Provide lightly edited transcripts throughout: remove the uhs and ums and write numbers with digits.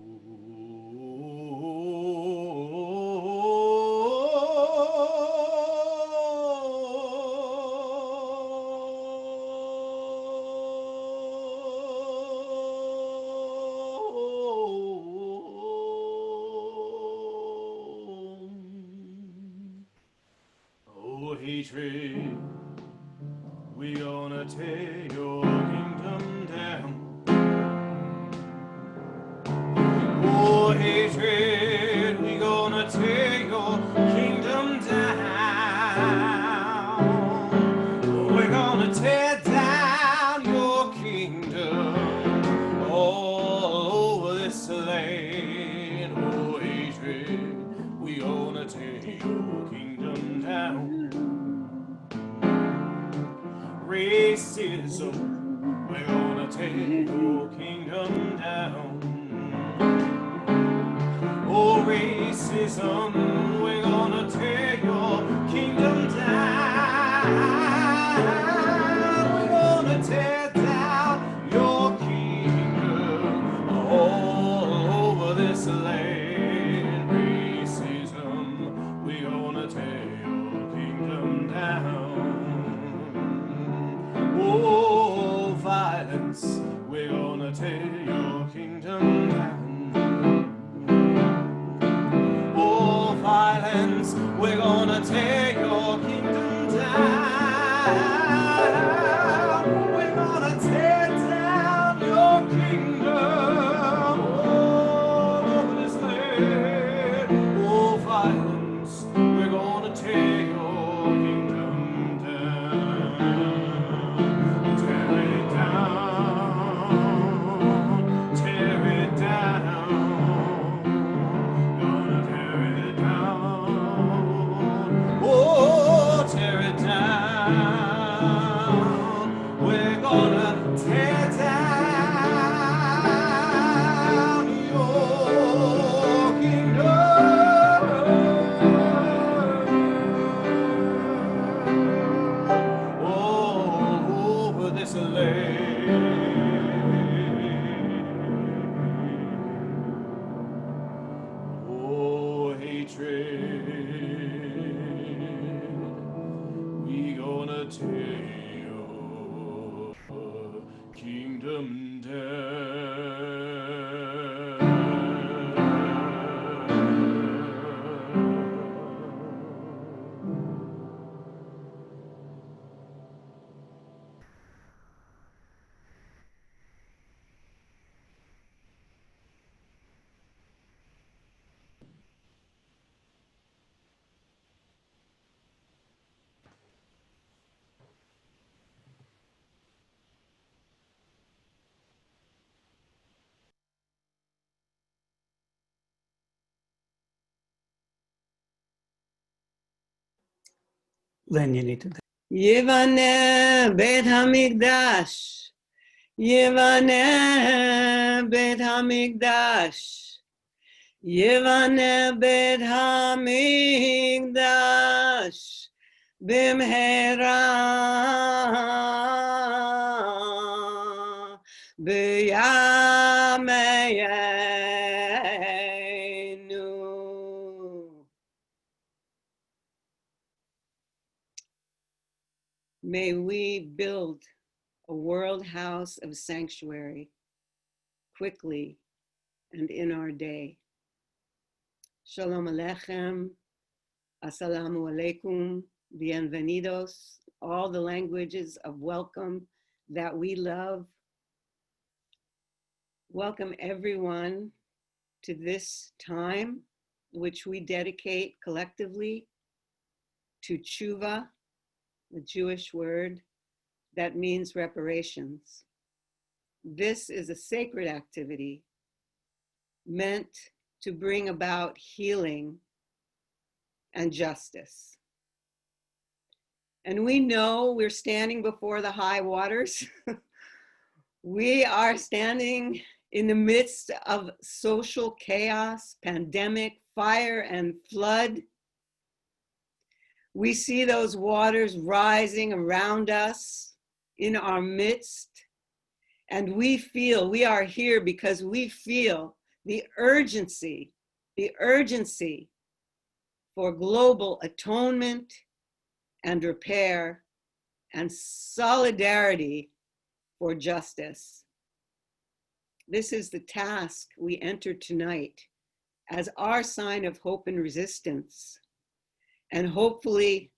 Oh, hatred, we gonna tear your kingdom down. Oh, hatred, we gonna tear your kingdom down. We're gonna tear down your kingdom all over this land. Oh, hatred, we gonna tear your kingdom down. Racism, we're gonna take your kingdom down. Oh, racism, we're gonna tear your kingdom down. We're gonna tear down your kingdom all over this land. Racism, we're gonna tear your kingdom down. Oh, violence, we're gonna tear your kingdom down. Oh, violence, we're gonna tear your kingdom down. We're gonna tear down your kingdom all over this land. Oh, violence, we're gonna tear your kingdom down. Tear it down. Tear it down. Gonna tear it down. Oh, tear it down. We're gonna tear down your kingdom all over this land. Oh, hatred, we gonna tear your kingdom Lynn, you need to. Yivane Beit HaMikdash, Yivane Beit HaMikdash, Yivane Beit HaMikdash, Bimhera B'Yameinu. May we build a world house of sanctuary quickly and in our day. Shalom Aleichem, Assalamu Alaikum, Bienvenidos, all the languages of welcome that we love. Welcome everyone to this time, which we dedicate collectively to Teshuvah, the Jewish word that means reparations. This is a sacred activity meant to bring about healing and justice. And we know we're standing before the high waters. We are standing in the midst of social chaos, pandemic, fire, and flood. We see those waters rising around us, in our midst, and we are here because we feel the urgency for global atonement and repair and solidarity for justice. This is the task we enter tonight as our sign of hope and resistance, and hopefully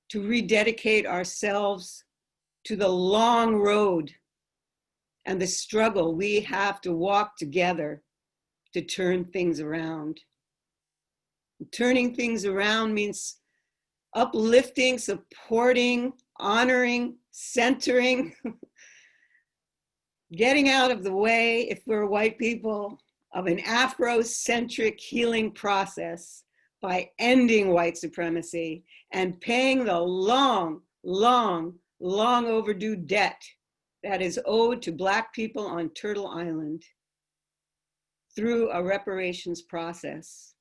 to rededicate ourselves to the long road and the struggle we have to walk together to turn things around. Turning things around means uplifting, supporting, honoring, centering, getting out of the way, if we're white people, of an Afrocentric healing process by ending white supremacy and paying the long overdue debt that is owed to Black people on Turtle Island through a reparations process.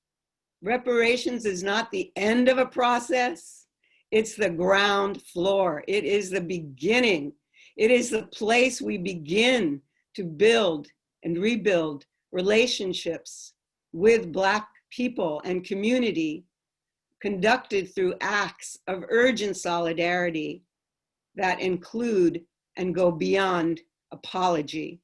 Reparations is not the end of a process, it's the ground floor. It is the beginning. It is the place we begin to build and rebuild relationships with Black people and community, conducted through acts of urgent solidarity that include and go beyond apology.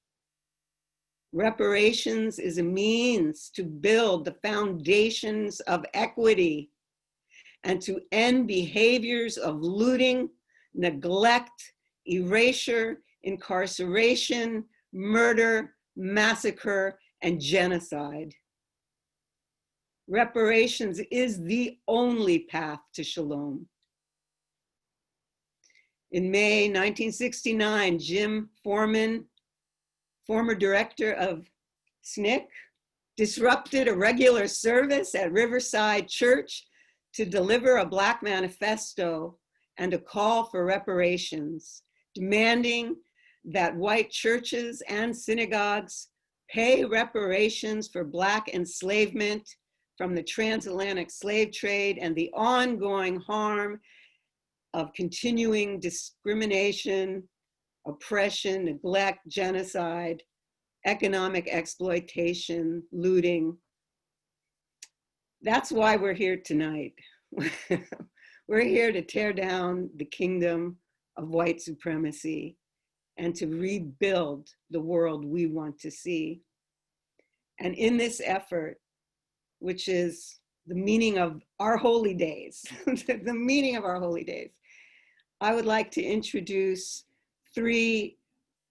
Reparations is a means to build the foundations of equity and to end behaviors of looting, neglect, erasure, incarceration, murder, massacre, and genocide. Reparations is the only path to shalom. In May 1969, Jim Foreman, former director of SNCC, disrupted a regular service at Riverside Church to deliver a Black manifesto and a call for reparations, demanding that white churches and synagogues pay reparations for Black enslavement from the transatlantic slave trade and the ongoing harm of continuing discrimination, oppression, neglect, genocide, economic exploitation, looting. That's why we're here tonight. We're here to tear down the kingdom of white supremacy and to rebuild the world we want to see. And in this effort, which is the meaning of our holy days, the meaning of our holy days, I would like to introduce three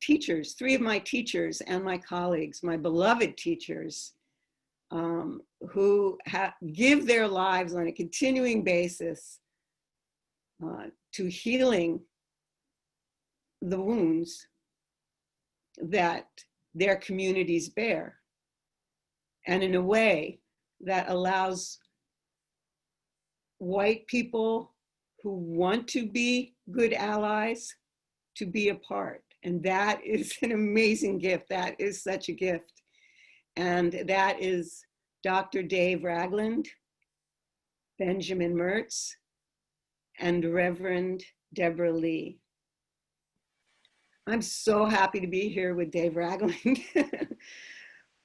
of my teachers and my colleagues, my beloved teachers, who give their lives on a continuing basis to healing the wounds that their communities bear, and in a way that allows white people who want to be good allies to be a part. And that is an amazing gift. That is such a gift. And that is Dr. Dave Ragland, Benjamin Mertz, and Reverend Deborah Lee. I'm so happy to be here with Dave Ragland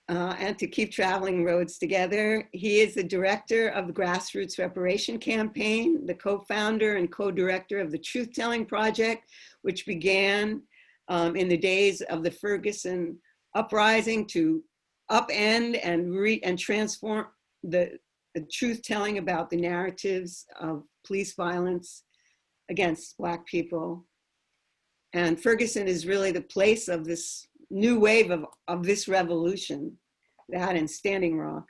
and to keep traveling roads together. He is the director of the Grassroots Reparation Campaign, the co-founder and co-director of the Truth Telling Project, which began in the days of the Ferguson uprising to upend and transform the truth telling about the narratives of police violence against Black people. And Ferguson is really the place of this new wave of this revolution, that and Standing Rock.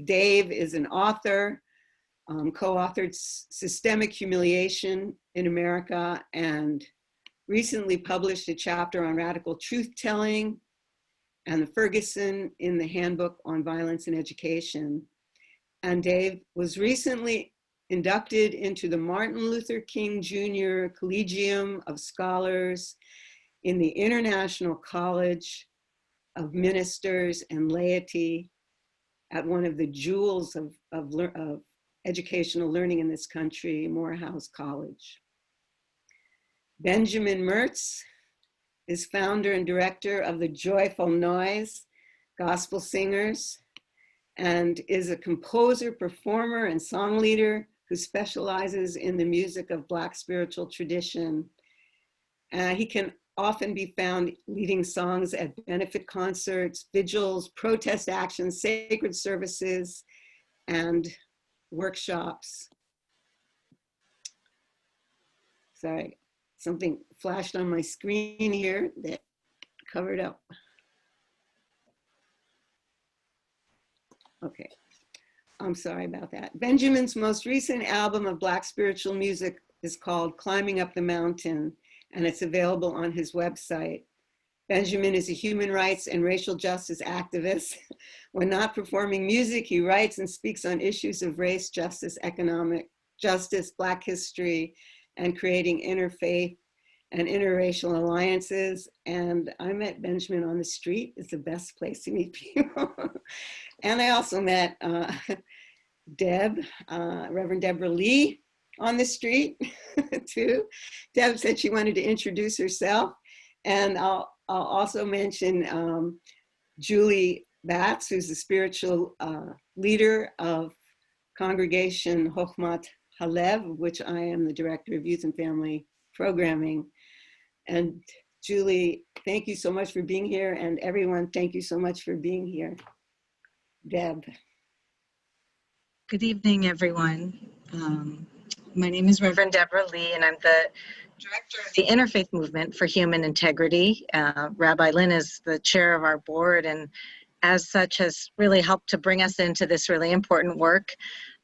Dave is an author, co-authored Systemic Humiliation in America, and recently published a chapter on radical truth telling and the Ferguson in the Handbook on Violence in Education. And Dave was recently inducted into the Martin Luther King Jr. Collegium of Scholars in the International College of Ministers and Laity at one of the jewels of educational learning in this country, Morehouse College. Benjamin Mertz is founder and director of the Joyful Noise gospel singers, and is a composer, performer, and song leader who specializes in the music of Black spiritual tradition. He can often be found leading songs at benefit concerts, vigils, protest actions, sacred services, and workshops. Sorry, something flashed on my screen here that covered up. Okay, I'm sorry about that. Benjamin's most recent album of Black spiritual music is called Climbing Up the Mountain, and it's available on his website. Benjamin is a human rights and racial justice activist. When not performing music, he writes and speaks on issues of race, justice, economic justice, Black history, and creating interfaith and interracial alliances. And I met Benjamin on the street. It's the best place to meet people. And I also met Reverend Deborah Lee on the street too. Deb said she wanted to introduce herself. And I'll also mention Julie Batts, who's the spiritual leader of Congregation Chochmat Halev, which I am the Director of Youth and Family Programming. And Julie, thank you so much for being here. And everyone, thank you so much for being here. Deb. Good evening, everyone. My name is Reverend Deborah Lee, and I'm the Director of the Interfaith Movement for Human Integrity. Rabbi Lynn is the chair of our board, and as such has really helped to bring us into this really important work.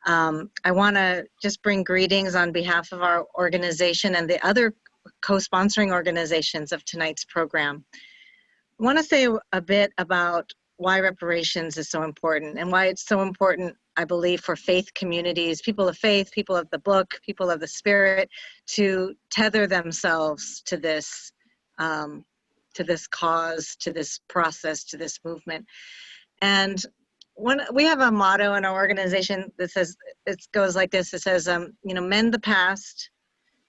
I want to just bring greetings on behalf of our organization and the other co-sponsoring organizations of tonight's program. I want to say a bit about why reparations is so important and why it's so important, I believe, for faith communities, people of faith, people of the book, people of the spirit, to tether themselves to this cause, to this process, to this movement. And we have a motto in our organization that says, it goes like this, it says, mend the past,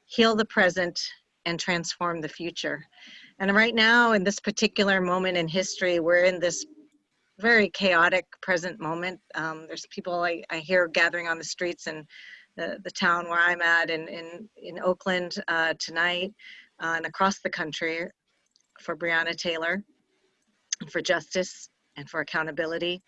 heal the present, and transform the future. And right now, in this particular moment in history, we're in this very chaotic present moment. There's people I hear gathering on the streets in the town where I'm at in Oakland tonight and across the country for Breonna Taylor, and for justice and for accountability.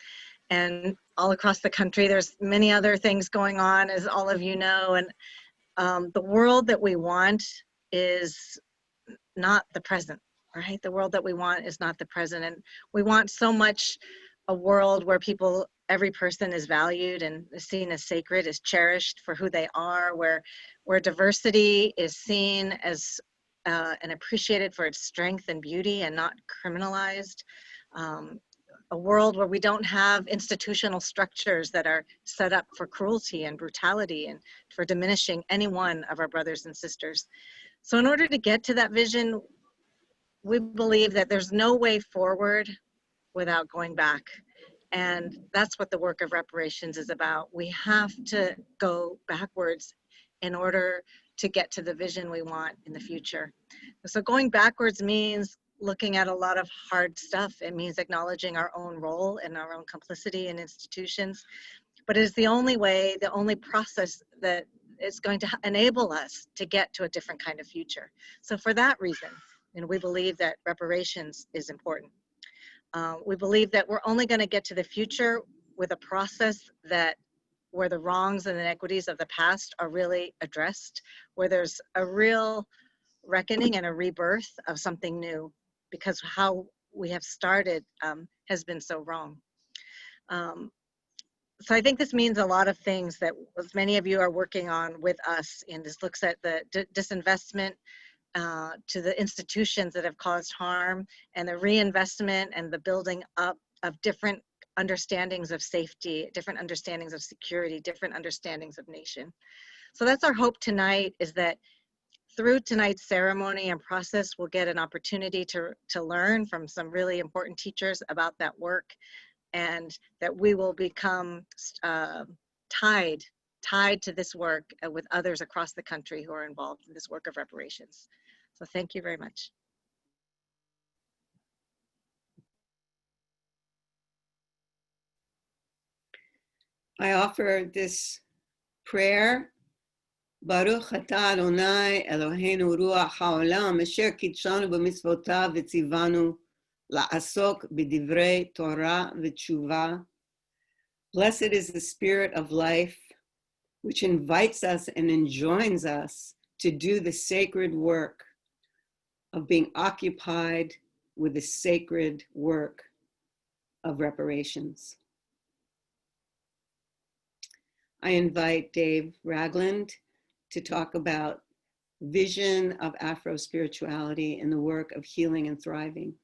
And all across the country, there's many other things going on, as all of you know. And the world that we want is not the present, right? The world that we want is not the present. And we want so much a world where every person is valued and is seen as sacred, is cherished for who they are, where diversity is seen as and appreciated for its strength and beauty and not criminalized. A world where we don't have institutional structures that are set up for cruelty and brutality and for diminishing any one of our brothers and sisters. So in order to get to that vision, we believe that there's no way forward without going back. And that's what the work of reparations is about. We have to go backwards in order to get to the vision we want in the future. So going backwards means looking at a lot of hard stuff. It means acknowledging our own role and our own complicity in institutions. But it is the only way, the only process that is going to enable us to get to a different kind of future. So for that reason, we believe that reparations is important. We believe that we're only going to get to the future with a process where the wrongs and inequities of the past are really addressed, where there's a real reckoning and a rebirth of something new, because how we have started has been so wrong. So I think this means a lot of things that many of you are working on with us, and this looks at the disinvestment to the institutions that have caused harm, and the reinvestment and the building up of different understandings of safety, different understandings of security, different understandings of nation. So that's our hope tonight, is that through tonight's ceremony and process, we'll get an opportunity to learn from some really important teachers about that work, and that we will become tied to this work with others across the country who are involved in this work of reparations. So thank you very much. I offer this prayer. Baruch atah Adonai Eloheinu ruach haolam asher kitshanu b'mitzvotav v'tzivanu la'asok b'divrei Torah v'teshuvah. Blessed is the spirit of life, which invites us and enjoins us to do the sacred work of being occupied with the sacred work of reparations. I invite Dave Ragland to talk about vision of Afro spirituality in the work of healing and thriving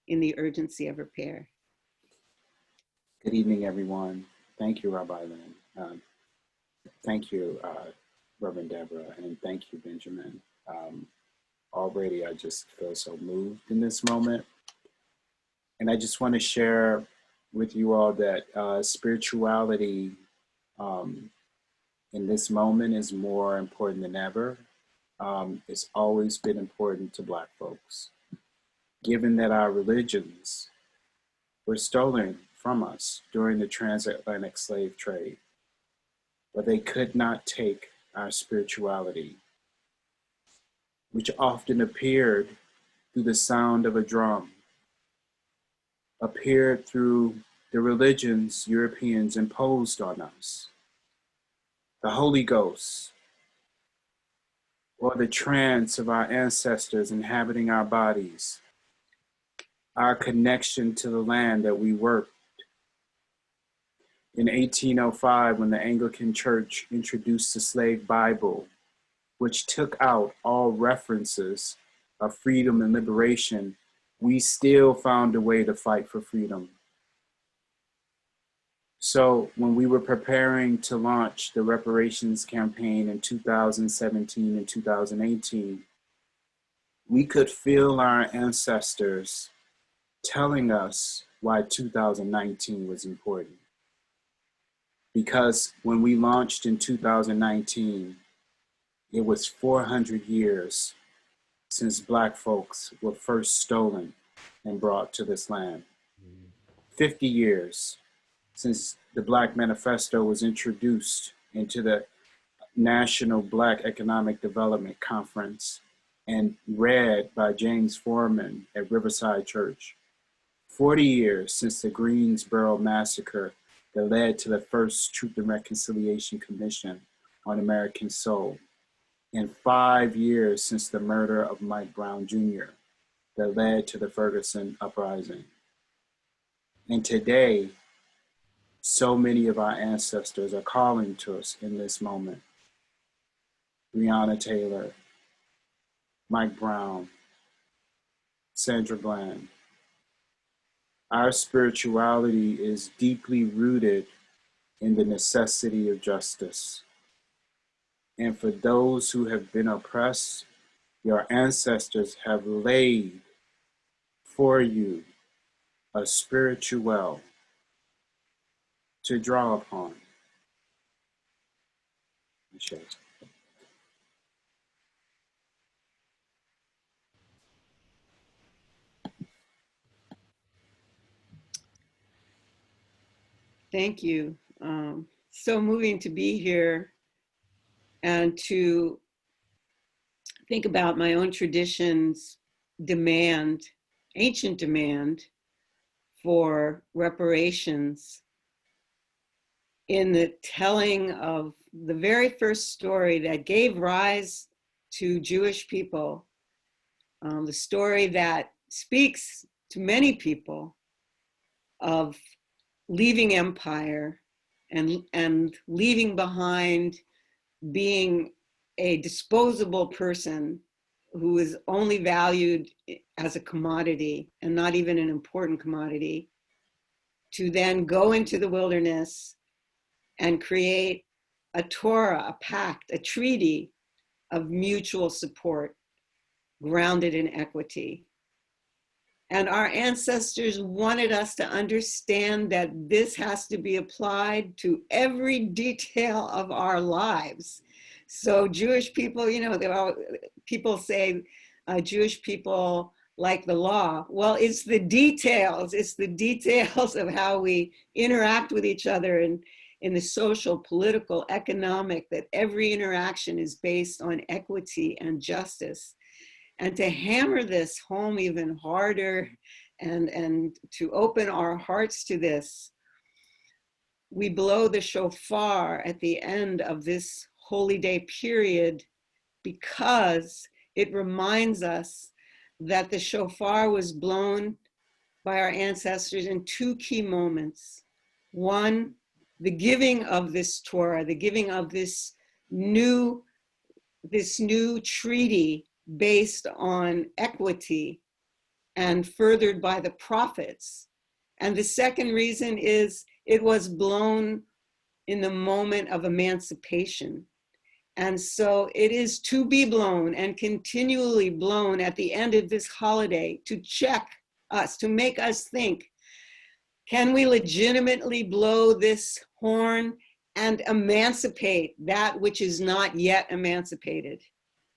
in the urgency of repair. Good evening, everyone. Thank you, Rabbi Lynn. Thank you, Reverend Deborah, and thank you, Benjamin. Already, I just feel so moved in this moment. And I just want to share with you all that spirituality in this moment is more important than ever. It's always been important to Black folks, given that our religions were stolen from us during the transatlantic slave trade, but they could not take our spirituality, which often appeared through the sound of a drum, appeared through the religions Europeans imposed on us, the Holy Ghost, or the trance of our ancestors inhabiting our bodies, our connection to the land that we worked. In 1805, when the Anglican Church introduced the Slave Bible, which took out all references of freedom and liberation, we still found a way to fight for freedom. So when we were preparing to launch the reparations campaign in 2017 and 2018, we could feel our ancestors telling us why 2019 was important. Because when we launched in 2019, it was 400 years since Black folks were first stolen and brought to this land. 50 years since the Black Manifesto was introduced into the National Black Economic Development Conference and read by James Foreman at Riverside Church. 40 years since the Greensboro Massacre that led to the first Truth and Reconciliation Commission on American Soul. And 5 years since the murder of Mike Brown Jr. that led to the Ferguson Uprising. And today, so many of our ancestors are calling to us in this moment. Breonna Taylor, Mike Brown, Sandra Bland. Our spirituality is deeply rooted in the necessity of justice. And for those who have been oppressed, your ancestors have laid for you a spiritual well to draw upon. Thank you. So moving to be here and to think about my own tradition's demand, ancient demand for reparations in the telling of the very first story that gave rise to Jewish people, the story that speaks to many people of leaving empire and leaving behind being a disposable person who is only valued as a commodity and not even an important commodity, to then go into the wilderness and create a Torah, a pact, a treaty of mutual support grounded in equity. And our ancestors wanted us to understand that this has to be applied to every detail of our lives. So Jewish people, you know, people say Jewish people like the law. Well, it's the details of how we interact with each other and in the social, political, economic, that every interaction is based on equity and justice. And to hammer this home even harder and to open our hearts to this, we blow the shofar at the end of this holy day period because it reminds us that the shofar was blown by our ancestors in two key moments. One, the giving of this Torah, the giving of this new treaty based on equity and furthered by the prophets. And the second reason is it was blown in the moment of emancipation. And so it is to be blown and continually blown at the end of this holiday to check us, to make us think, can we legitimately blow this horn and emancipate that which is not yet emancipated,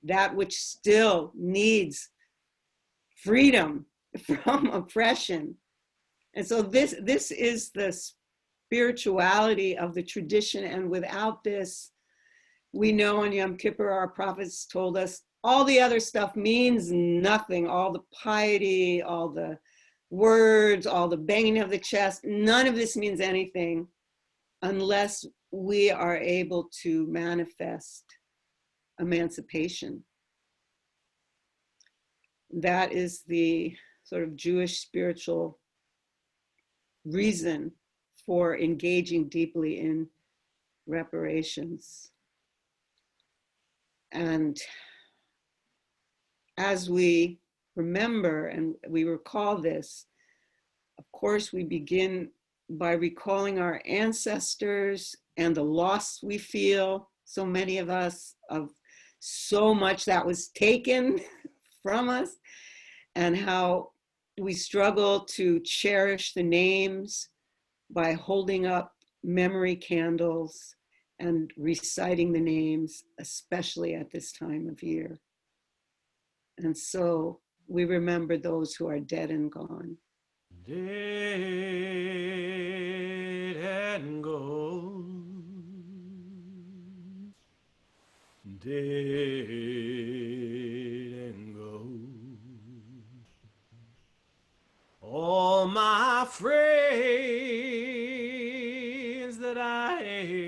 that which still needs freedom from oppression? And so this is the spirituality of the tradition. And without this, we know on Yom Kippur, our prophets told us all the other stuff means nothing. All the piety, all the words, all the banging of the chest, none of this means anything unless we are able to manifest emancipation. That is the sort of Jewish spiritual reason for engaging deeply in reparations. And as we remember and we recall this, of course, we begin by recalling our ancestors and the loss we feel, so many of us, of so much that was taken from us, and how we struggle to cherish the names by holding up memory candles and reciting the names, especially at this time of year. And so we remember those who are dead and gone. Dead and gone, dead and gone. All my friends that I hate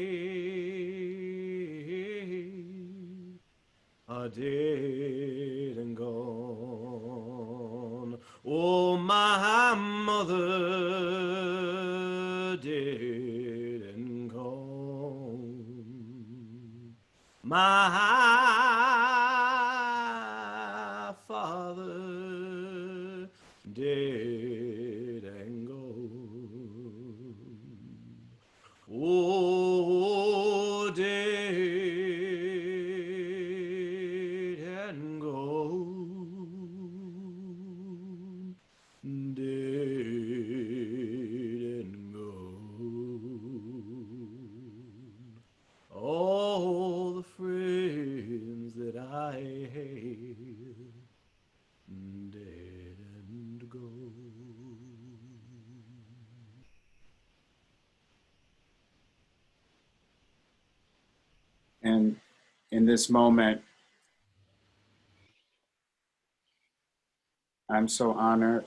are dead and gone. Oh, my mother, dead and gone. My father, dead and gone. Oh, dead and gone, dead and gone. All the friends that I had, dead and gone. And in this moment, I'm so honored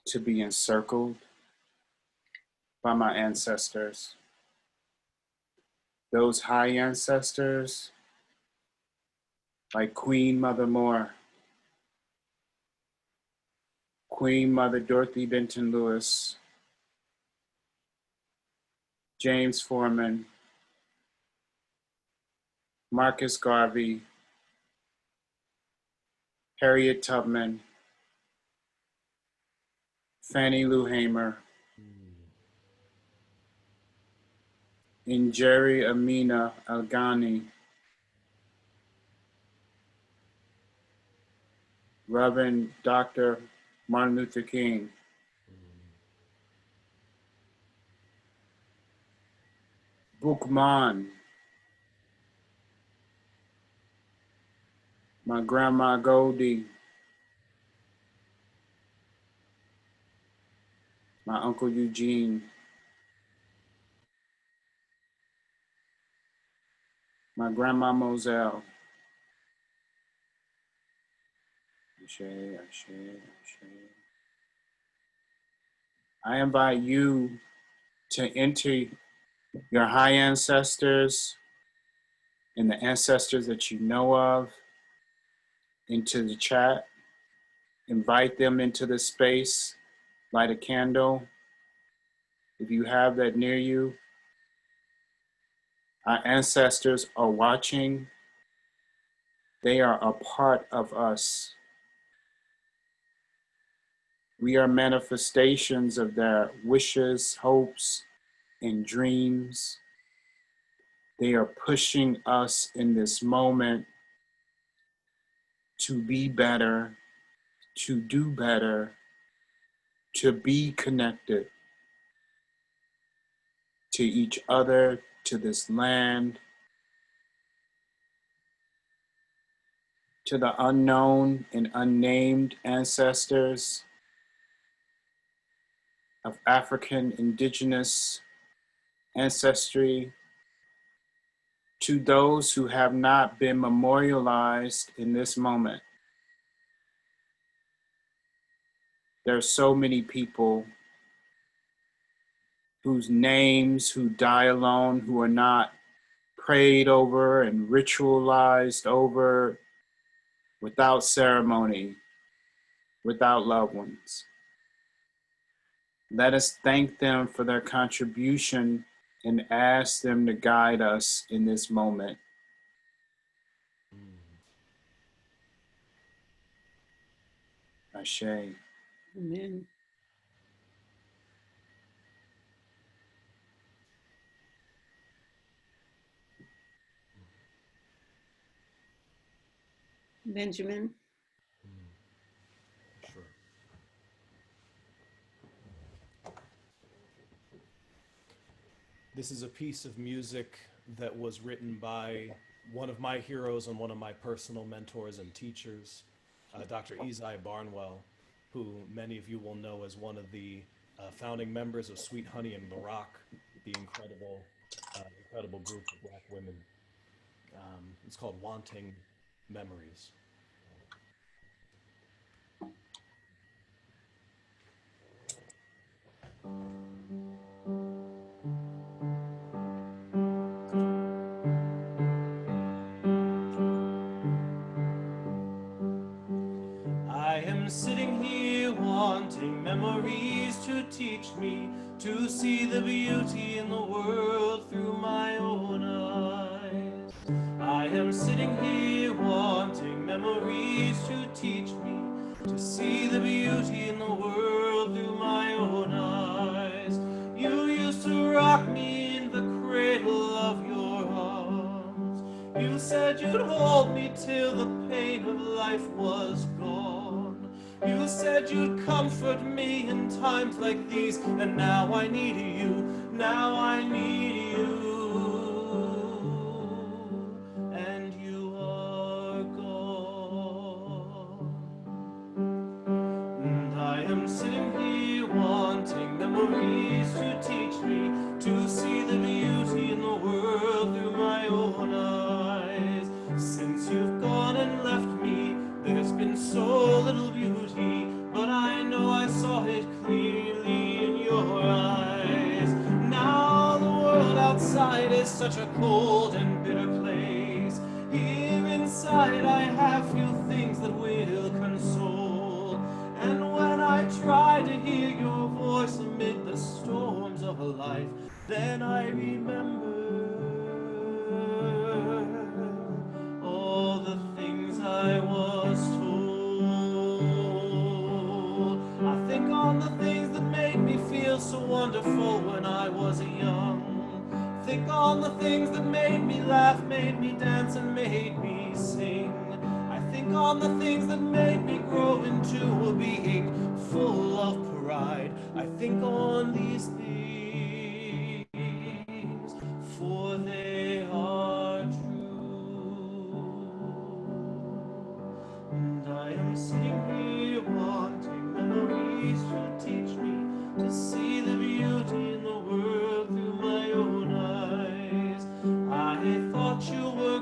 to be encircled by my ancestors. Those high ancestors, like Queen Mother Moore, Queen Mother Dorothy Benton Lewis, James Foreman, Marcus Garvey, Harriet Tubman, Fannie Lou Hamer, Injeri Amina Alghani, Reverend Dr. Martin Luther King, Bookman, my grandma Goldie, my uncle Eugene, my grandma Moselle. Ashe, Ashe, Ashe. I invite you to enter your high ancestors and the ancestors that you know of into the chat. Invite them into the space, light a candle. If you have that near you, our ancestors are watching. They are a part of us. We are manifestations of their wishes, hopes, and dreams. They are pushing us in this moment to be better, to do better, to be connected to each other, to this land, to the unknown and unnamed ancestors of African indigenous ancestry, to those who have not been memorialized in this moment. There are so many people whose names, who die alone, who are not prayed over and ritualized over without ceremony, without loved ones. Let us thank them for their contribution and ask them to guide us in this moment. Ashe. Amen. Benjamin. Sure. This is a piece of music that was written by one of my heroes and one of my personal mentors and teachers, Dr. Ezai Barnwell, who many of you will know as one of the founding members of Sweet Honey in Barak, the incredible group of Black women. It's called Wanting Memories. I am sitting here wanting memories to teach me to see the beauty in the world through my own eyes. I am sitting here wanting memories to teach me to see the beauty in the world through my own eyes. You used to rock me in the cradle of your arms. You said you'd hold me till the pain of life was gone. You said you'd comfort me in times like these, and now I need you, now I need you. And you are gone. And I am sitting here wanting memories to teach me to see the beauty in the world through my own eyes. Since you've gone and left me, there's been so little beauty, but I know I saw it clearly in your eyes. Now the world outside is such a cold and bitter place. Here inside I have few things that will console. And when I try to hear your voice amid the storms of life, then I remember all the things I was told. I think on the things that made me feel so wonderful when I was young. Think on the things that made me laugh, made me dance, and made me sing. I think on the things that made me grow into a being full of pride. I think on these things, for they are true. And I am sitting here wanting memories to teach me to see the beauty in the world through my own eyes. I thought you were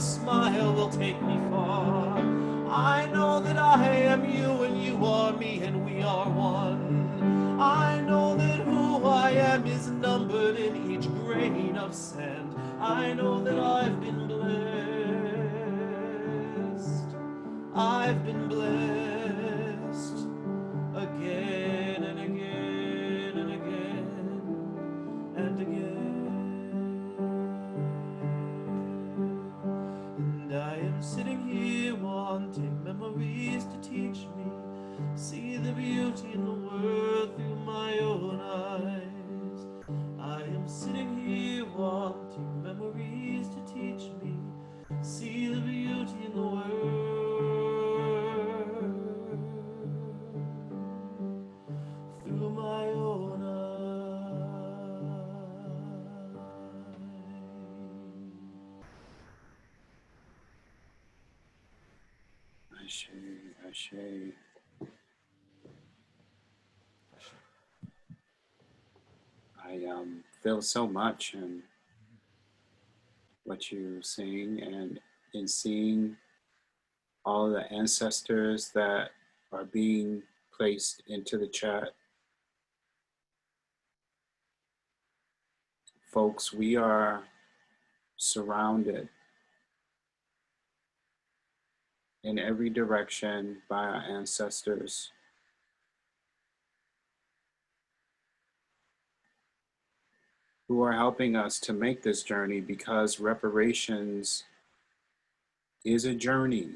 smile will take me far. I know that I am you and you are me and we are one. I know that who I am is numbered in each grain of sand. I know that I've been blessed. I've been blessed again and again and again and again. And I am sitting here wanting memories to teach me, see the beauty in the world through my own eyes. I am sitting here wanting memories to teach me, see the beauty in the world through my own eyes. Ashe, Ashe. I feel so much in what you sing and in seeing all of the ancestors that are being placed into the chat. Folks, we are surrounded in every direction by our ancestors. Who are helping us to make this journey, because reparations is a journey.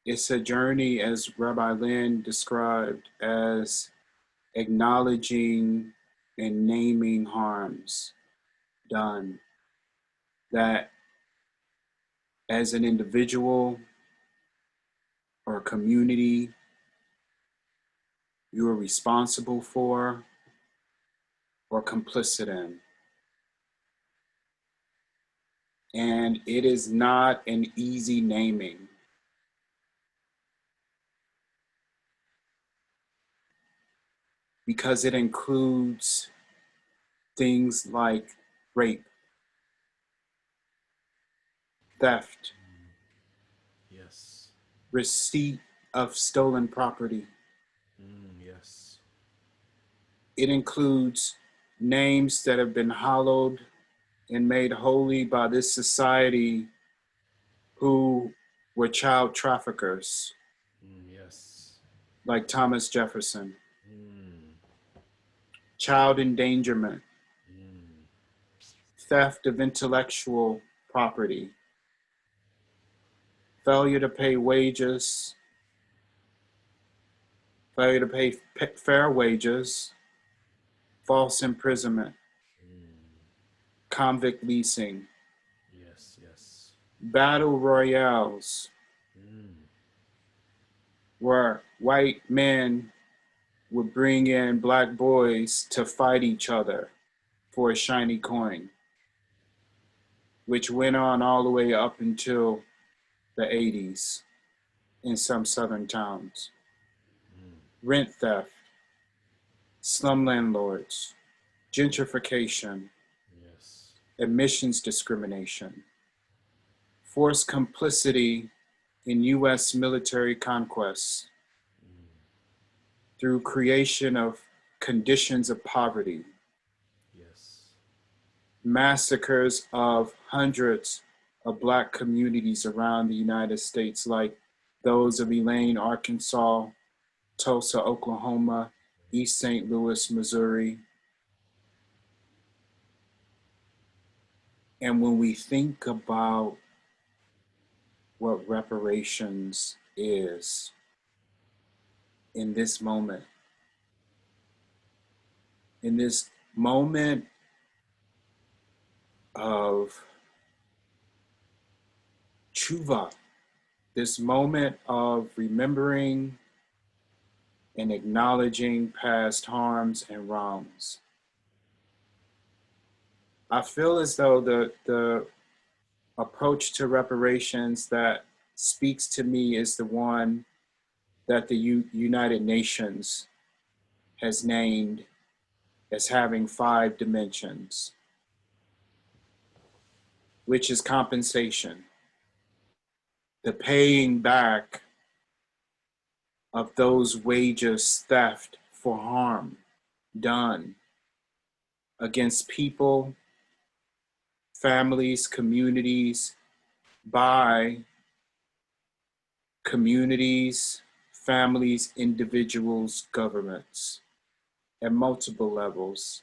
It's a journey, as Rabbi Lynn described, as acknowledging and naming harms done, that as an individual or a community, you are responsible for or complicit in. And it is not an easy naming. Because it includes things like rape, theft, Yes. receipt of stolen property. Yes. It includes names that have been hallowed and made holy by this society who were child traffickers, Yes. like Thomas Jefferson, child endangerment, theft of intellectual property, failure to pay wages, failure to pay fair wages, false imprisonment, convict leasing, Yes. Yes. battle royales, where white men would bring in black boys to fight each other for a shiny coin, which went on all the way up until the 80s in some southern towns. Rent theft, slum landlords, gentrification, Yes. admissions discrimination, forced complicity in US military conquests through creation of conditions of poverty, Yes. massacres of hundreds of Black communities around the United States, like those of Elaine, Arkansas, Tulsa, Oklahoma, East St. Louis, Missouri. And when we think about what reparations is in this moment of Teshuvah, this moment of remembering and acknowledging past harms and wrongs, I feel as though the approach to reparations that speaks to me is the one that the United Nations has named as having 5 dimensions. which is compensation, the paying back of those wages theft for harm done against people, families, communities, by communities, families, individuals, governments at multiple levels.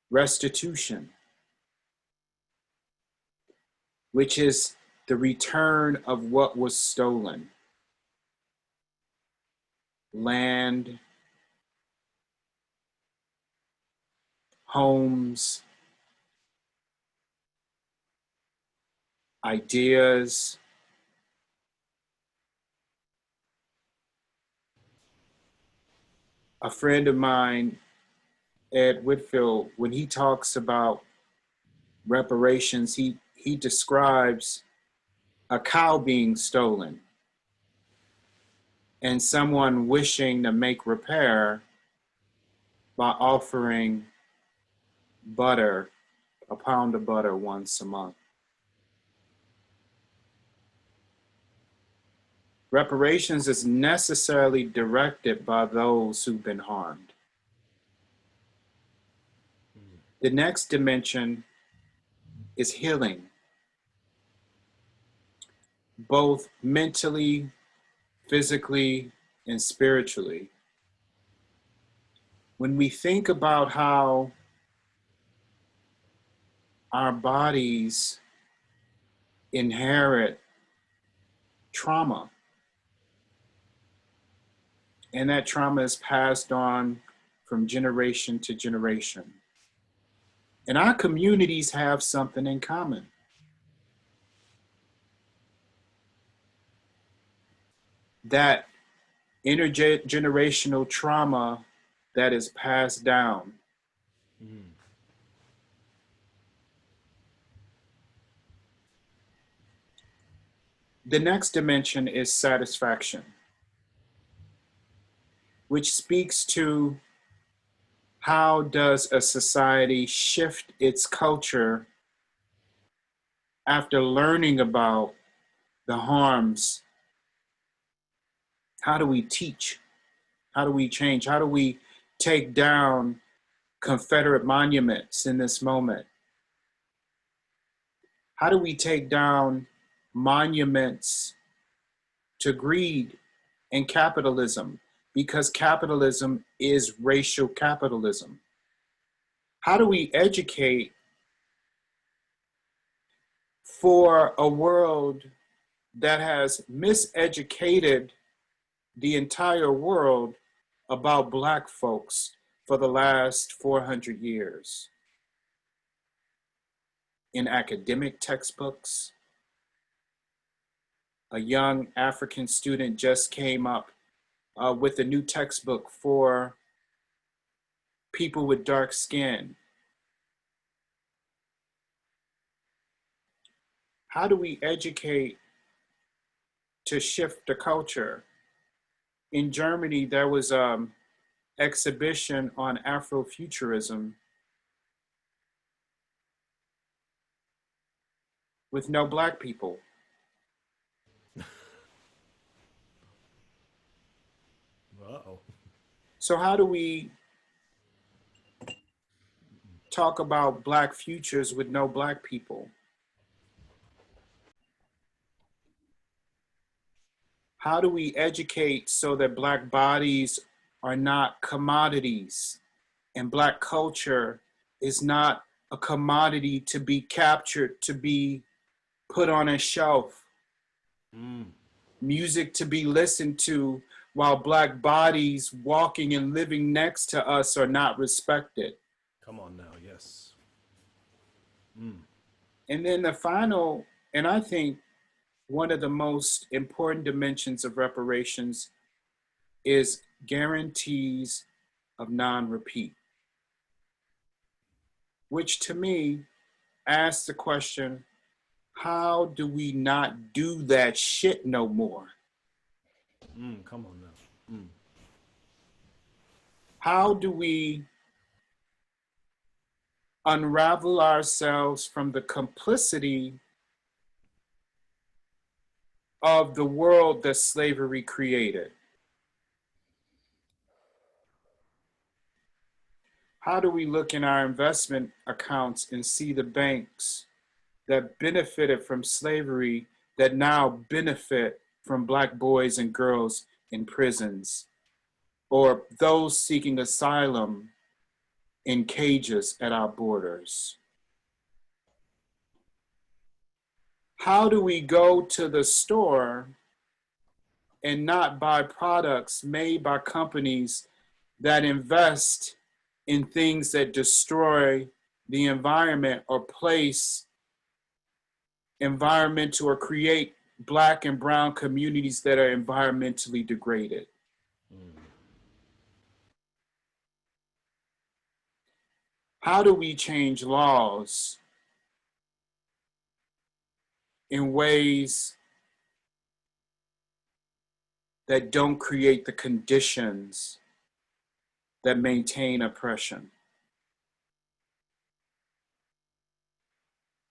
Restitution, which is the return of what was stolen. Land, homes, ideas, a friend of mine, Ed Whitfield, when he talks about reparations, he describes a cow being stolen and someone wishing to make repair by offering butter, a pound of butter once a month. Reparations is necessarily directed by those who've been harmed. The next dimension is healing, both mentally, physically, and spiritually. When we think about how our bodies inherit trauma, and that trauma is passed on from generation to generation. And our communities have something in common. That intergenerational trauma that is passed down. The next dimension is satisfaction, which speaks to how does a society shift its culture after learning about the harms? How do we teach? How do we change? How do we take down Confederate monuments in this moment? How do we take down monuments to greed and capitalism? Because capitalism is racial capitalism. How do we educate for a world that has miseducated the entire world about Black folks for the last 400 years? In academic textbooks, a young African student just came up with a new textbook for people with dark skin. How do we educate to shift the culture? In Germany, there was an exhibition on Afrofuturism with no Black people. Uh-oh. So how do we talk about Black futures with no Black people? How do we educate so that Black bodies are not commodities and Black culture is not a commodity to be captured, to be put on a shelf, music to be listened to while Black bodies walking and living next to us are not respected? Come on now, yes. And then the final, and I think one of the most important dimensions of reparations is guarantees of non-repeat, which to me asks the question, how do we not do that shit no more? Come on now. How do we unravel ourselves from the complicity of the world that slavery created? How do we look in our investment accounts and see the banks that benefited from slavery that now benefit from Black boys and girls in prisons, or those seeking asylum in cages at our borders? How do we go to the store and not buy products made by companies that invest in things that destroy the environment or place environmental or create Black and brown communities that are environmentally degraded? How do we change laws in ways that don't create the conditions that maintain oppression?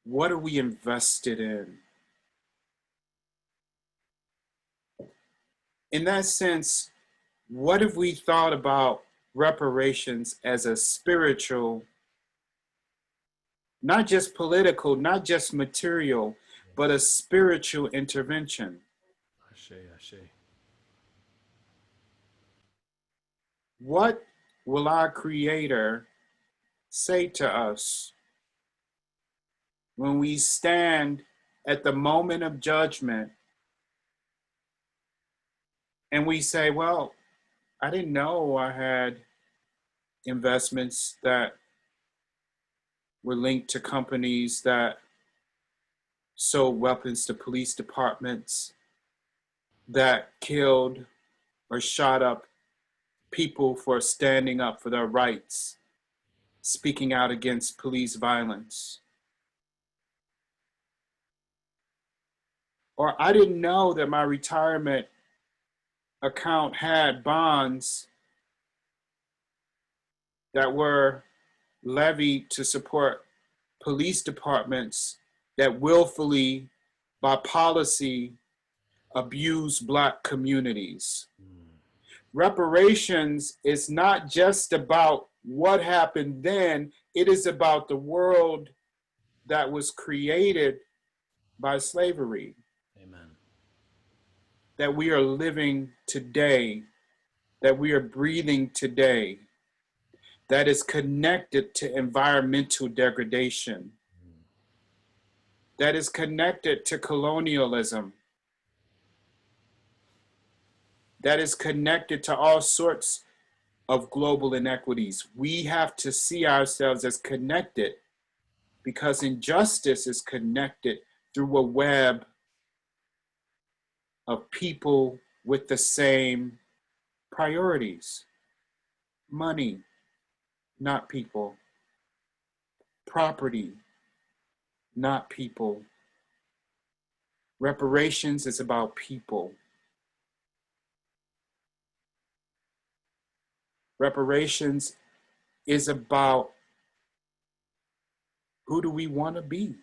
What are we invested in? In that sense, what have we thought about reparations as a spiritual, not just political, not just material, but a spiritual intervention? Ashe, ashe. What will our Creator say to us when we stand at the moment of judgment and we say, well, I didn't know I had investments that were linked to companies that sold weapons to police departments, that killed or shot up people for standing up for their rights, speaking out against police violence. Or I didn't know that my retirement account had bonds that were levied to support police departments that willfully, by policy, abuse Black communities. Reparations is not just about what happened then, it is about the world that was created by slavery. Amen. That we are living today, that we are breathing today, that is connected to environmental degradation, that is connected to colonialism, that is connected to all sorts of global inequities. We have to see ourselves as connected because injustice is connected through a web of people with the same priorities. Money, not people. Property, not people. Reparations is about people. Reparations is about who do we want to be?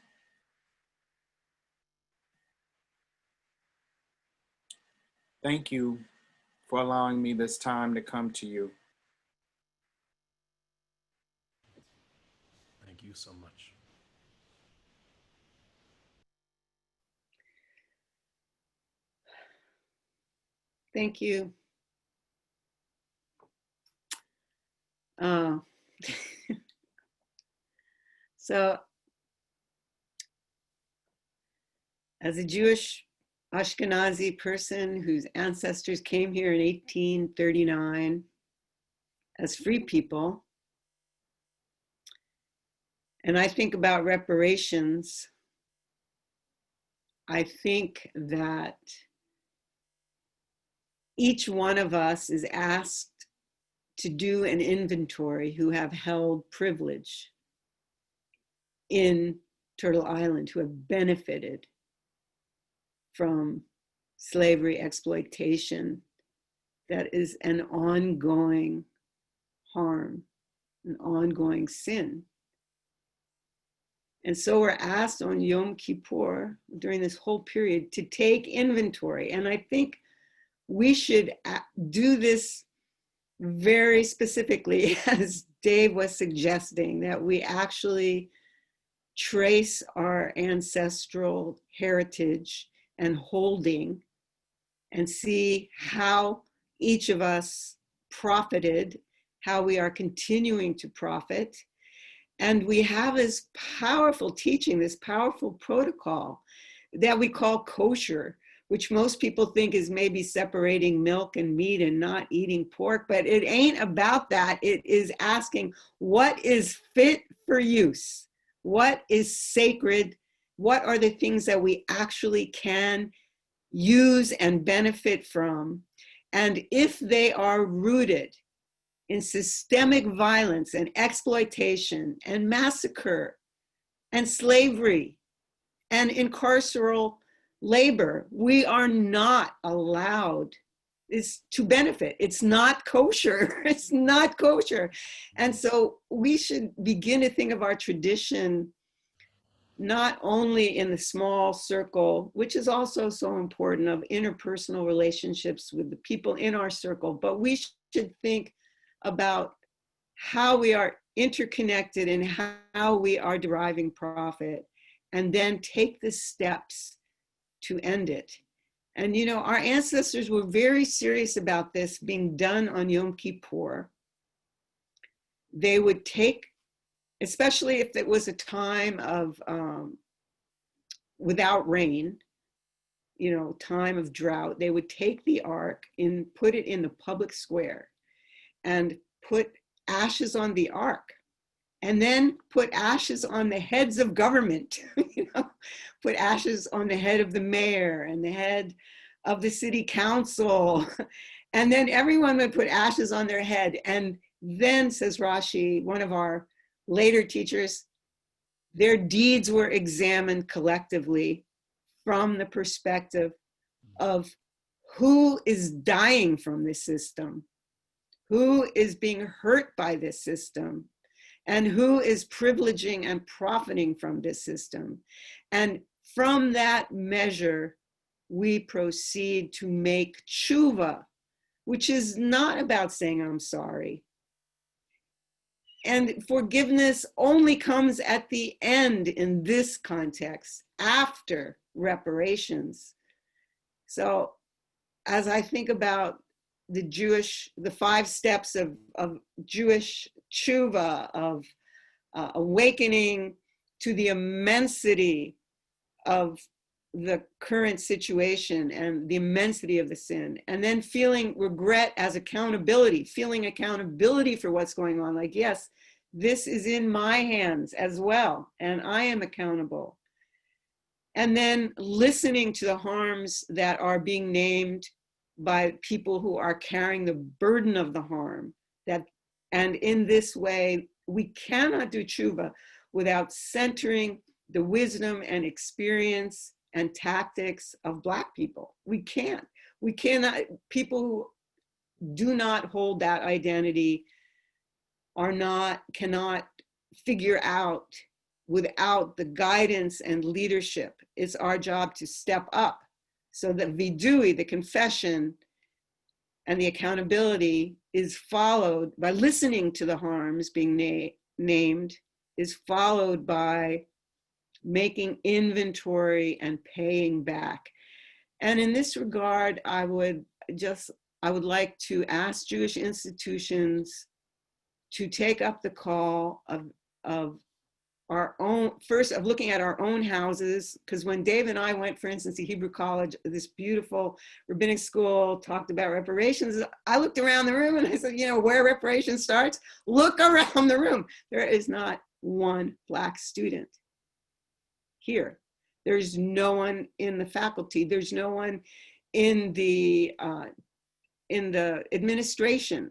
Thank you for allowing me this time to come to you. Thank you so much. Thank you. So, as a Jewish Ashkenazi person whose ancestors came here in 1839 as free people, and I think about reparations, I think that each one of us is asked to do an inventory who have held privilege in Turtle Island, who have benefited from slavery exploitation that is an ongoing harm, an ongoing sin And so we're asked on Yom Kippur during this whole period to take inventory. And I think we should do this very specifically, as Dave was suggesting, that we actually trace our ancestral heritage and holding and see how each of us profited, how we are continuing to profit. And we have this powerful teaching, this powerful protocol that we call kosher, which most people think is maybe separating milk and meat and not eating pork, but it ain't about that. It is asking what is fit for use, what is sacred, what are the things that we actually can use and benefit from, and if they are rooted in systemic violence and exploitation and massacre and slavery and incarceral labor, we are not allowed to benefit. It's not kosher. It's not kosher. And so we should begin to think of our tradition not only in the small circle, which is also so important, of interpersonal relationships with the people in our circle, but we should think about how we are interconnected and how we are deriving profit, and then take the steps to end it. And you know, our ancestors were very serious about this being done on Yom Kippur. They would take, especially if it was a time of without rain, you know, time of drought, they would take the ark and put it in the public square and put ashes on the ark, and then put ashes on the heads of government, you know, put ashes on the head of the mayor and the head of the city council. And then everyone would put ashes on their head. And then, says Rashi, one of our later teachers, their deeds were examined collectively from the perspective of who is dying from this system, who is being hurt by this system, and who is privileging and profiting from this system. And from that measure, we proceed to make teshuvah, which is not about saying I'm sorry. And forgiveness only comes at the end in this context, after reparations. So as I think about the 5 steps of Jewish teshuvah, of awakening to the immensity of the current situation and the immensity of the sin, and then feeling regret as accountability, feeling accountability for what's going on. Like, yes, this is in my hands as well, and I am accountable. And then listening to the harms that are being named by people who are carrying the burden of the harm. And in this way, we cannot do teshuvah without centering the wisdom and experience and tactics of Black people. We can't. We cannot. People who do not hold that identity cannot figure out without the guidance and leadership. It's our job to step up so that vidui, the confession, and the accountability is followed by listening to the harms being named, is followed by making inventory and paying back. And in this regard, I would like to ask Jewish institutions to take up the call of our own, first of looking at our own houses, because when Dave and I went, for instance, to Hebrew College, this beautiful rabbinic school, talked about reparations, I looked around the room and I said, you know, where reparations starts, look around the room. There is not one Black student here. There's no one in the faculty. There's no one in the administration.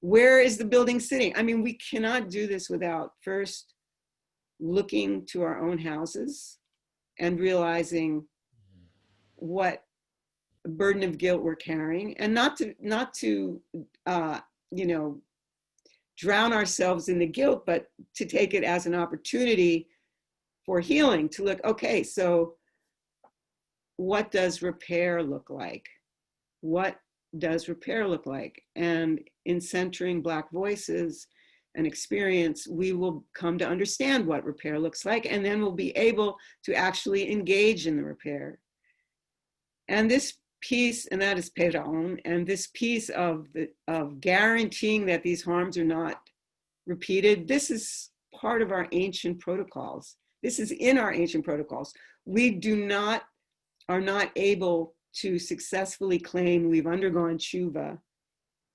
Where is the building sitting? I mean, we cannot do this without first looking to our own houses and realizing what burden of guilt we're carrying, and not to you know, drown ourselves in the guilt, but to take it as an opportunity for healing, to look, okay, so what does repair look like? What does repair look like? And in centering Black voices and experience, we will come to understand what repair looks like, and then we'll be able to actually engage in the repair. And this piece, and that is Peraon, and this piece of guaranteeing that these harms are not repeated, this is part of our ancient protocols. This is in our ancient protocols. We are not able to successfully claim we've undergone Teshuvah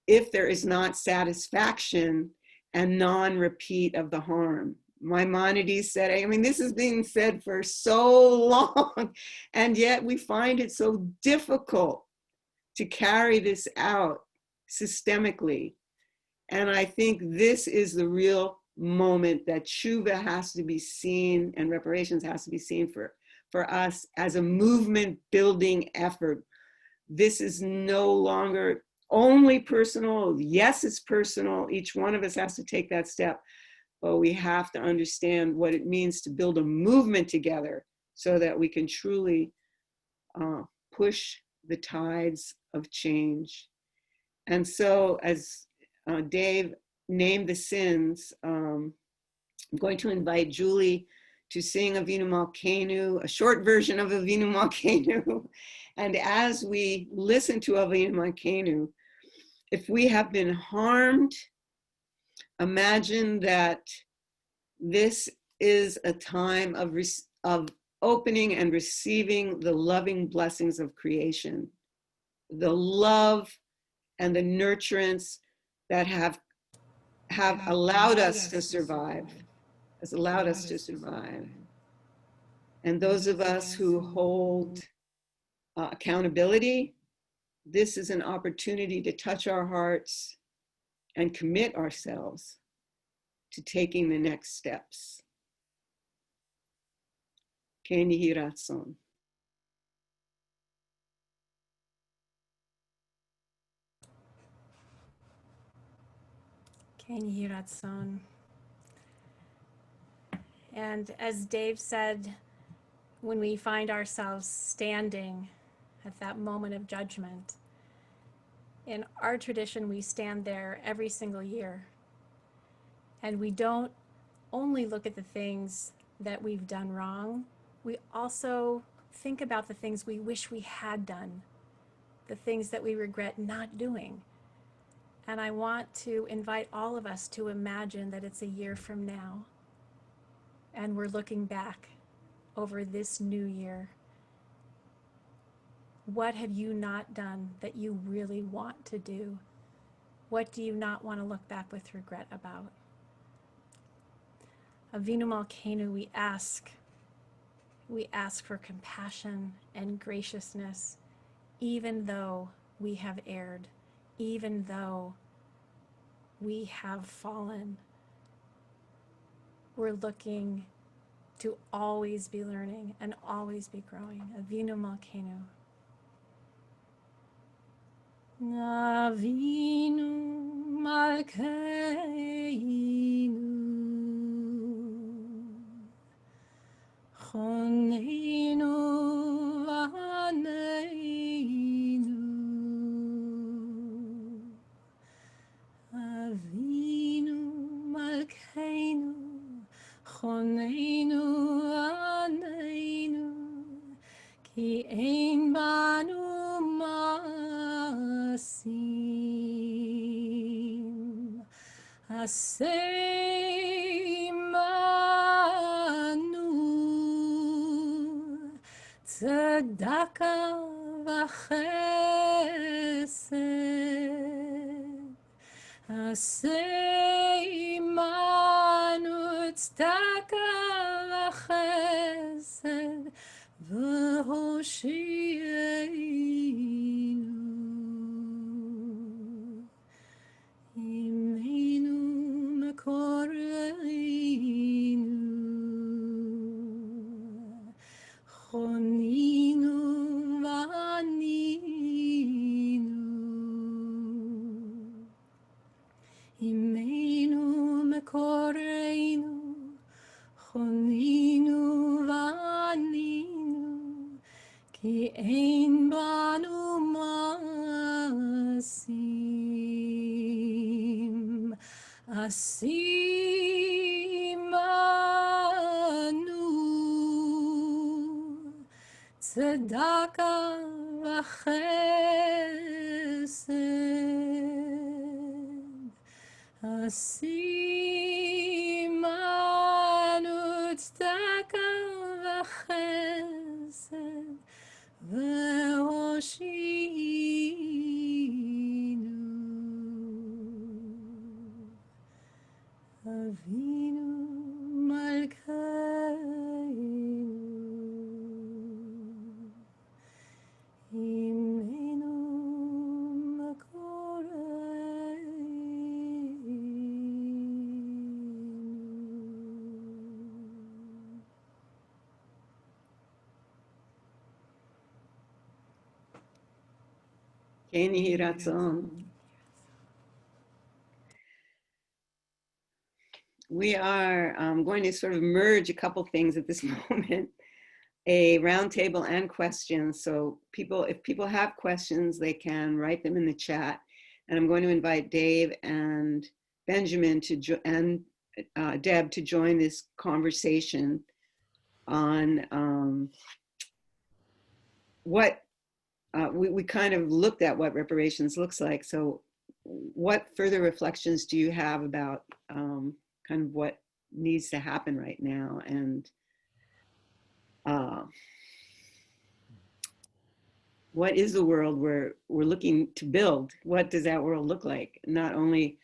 if there is not satisfaction and non-repeat of the harm. Maimonides said, I mean, this is being said for so long, and yet we find it so difficult to carry this out systemically. And I think this is the real moment that Teshuvah has to be seen, and reparations has to be seen for us as a movement building effort. This is no longer only personal. Yes, it's personal. Each one of us has to take that step, but we have to understand what it means to build a movement together so that we can truly push the tides of change. And so as Dave named the sins, I'm going to invite Julie to sing Avinu Malkeinu, a short version of Avinu Malkeinu. And as we listen to Avinu Malkeinu, if we have been harmed, imagine that this is a time of opening and receiving the loving blessings of creation, the love and the nurturance that have allowed us to survive, has allowed us to survive. And those of us who hold accountability, this is an opportunity to touch our hearts and commit ourselves to taking the next steps. Ken Yehi Ratzon. Ken Yehi Ratzon. And as Dave said, when we find ourselves standing at that moment of judgment, in our tradition, we stand there every single year. And we don't only look at the things that we've done wrong, we also think about the things we wish we had done, the things that we regret not doing. And I want to invite all of us to imagine that it's a year from now, and we're looking back over this new year. What have you not done that you really want to do? What do you not want to look back with regret about? Avinu Malkeinu, we ask for compassion and graciousness, even though we have erred, even though we have fallen. We're looking to always be learning and always be growing. Avinu Malkeinu. Avinu Malkeinu, Choneinu v'aneinu, Avinu Malkeinu, Choneinu v'aneinu, ki ein banu maasim, asei manu, tzedaka v'chesed, asei manu, tzedaka v'chesed, v'hoshienu, imeinu mekoreinu, choninu v'aninu, imeinu mekoreinu, choninu Ein banu masim, asim anu, tzedaka v'chesed, asim anu tzedaka v'chesed, Ve'oshinu Avinu Malkeinu Imenu Makoreinu. כן יהי רצון. We are going to sort of merge a couple things at this moment, a roundtable and questions. So if people have questions, they can write them in the chat. And I'm going to invite Dave and Benjamin and Deb to join this conversation on what we kind of looked at what reparations looks like. So what further reflections do you have about kind of what needs to happen right now, and what is the world we're looking to build? What does that world look like? Not only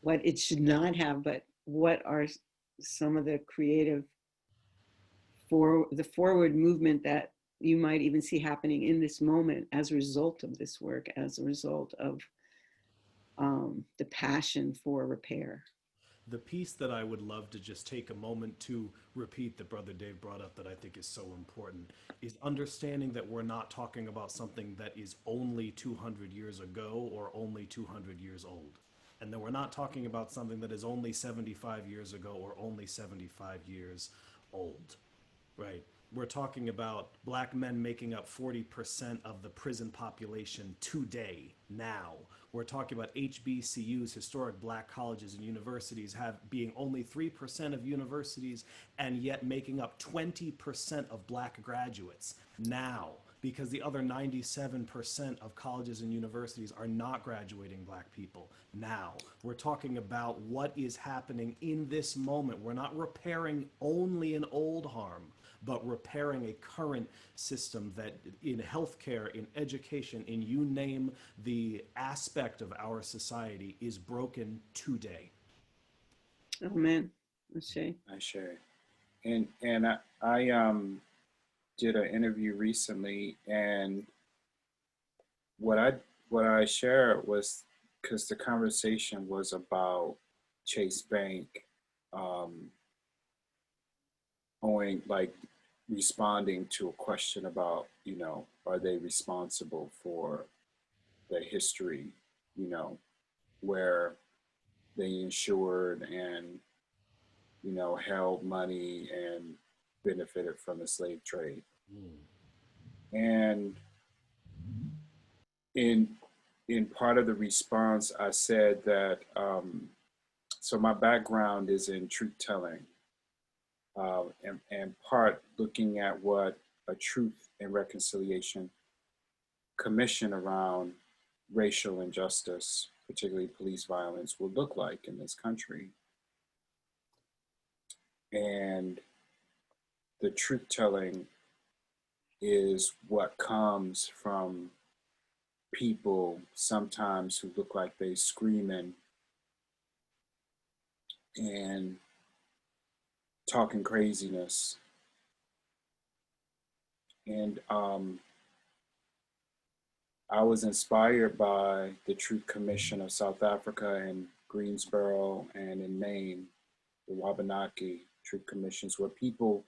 what it should not have, but what are some of the creative forward movement that you might even see happening in this moment as a result of this work, as a result of the passion for repair. The piece that I would love to just take a moment to repeat that Brother Dave brought up that I think is so important is understanding that we're not talking about something that is only 200 years ago or only 200 years old. And that we're not talking about something that is only 75 years ago or only 75 years old, right? We're talking about Black men making up 40% of the prison population today, now. We're talking about HBCUs, historic Black colleges and universities, being only 3% of universities and yet making up 20% of Black graduates now, because the other 97% of colleges and universities are not graduating Black people now. We're talking about what is happening in this moment. We're not repairing only an old harm, but repairing a current system that in healthcare, in education, in you name the aspect of our society is broken today. Amen. Ashe. And I did an interview recently, and what I shared was, because the conversation was about Chase Bank responding to a question about, are they responsible for the history, where they insured and, held money and benefited from the slave trade. And in part of the response, I said that, so my background is in truth telling, and part looking at what a Truth and Reconciliation Commission around racial injustice, particularly police violence, will look like in this country. And the truth telling is what comes from people sometimes who look like they screaming and talking craziness. And I was inspired by the Truth Commission of South Africa in Greensboro and in Maine, the Wabanaki Truth Commissions, where people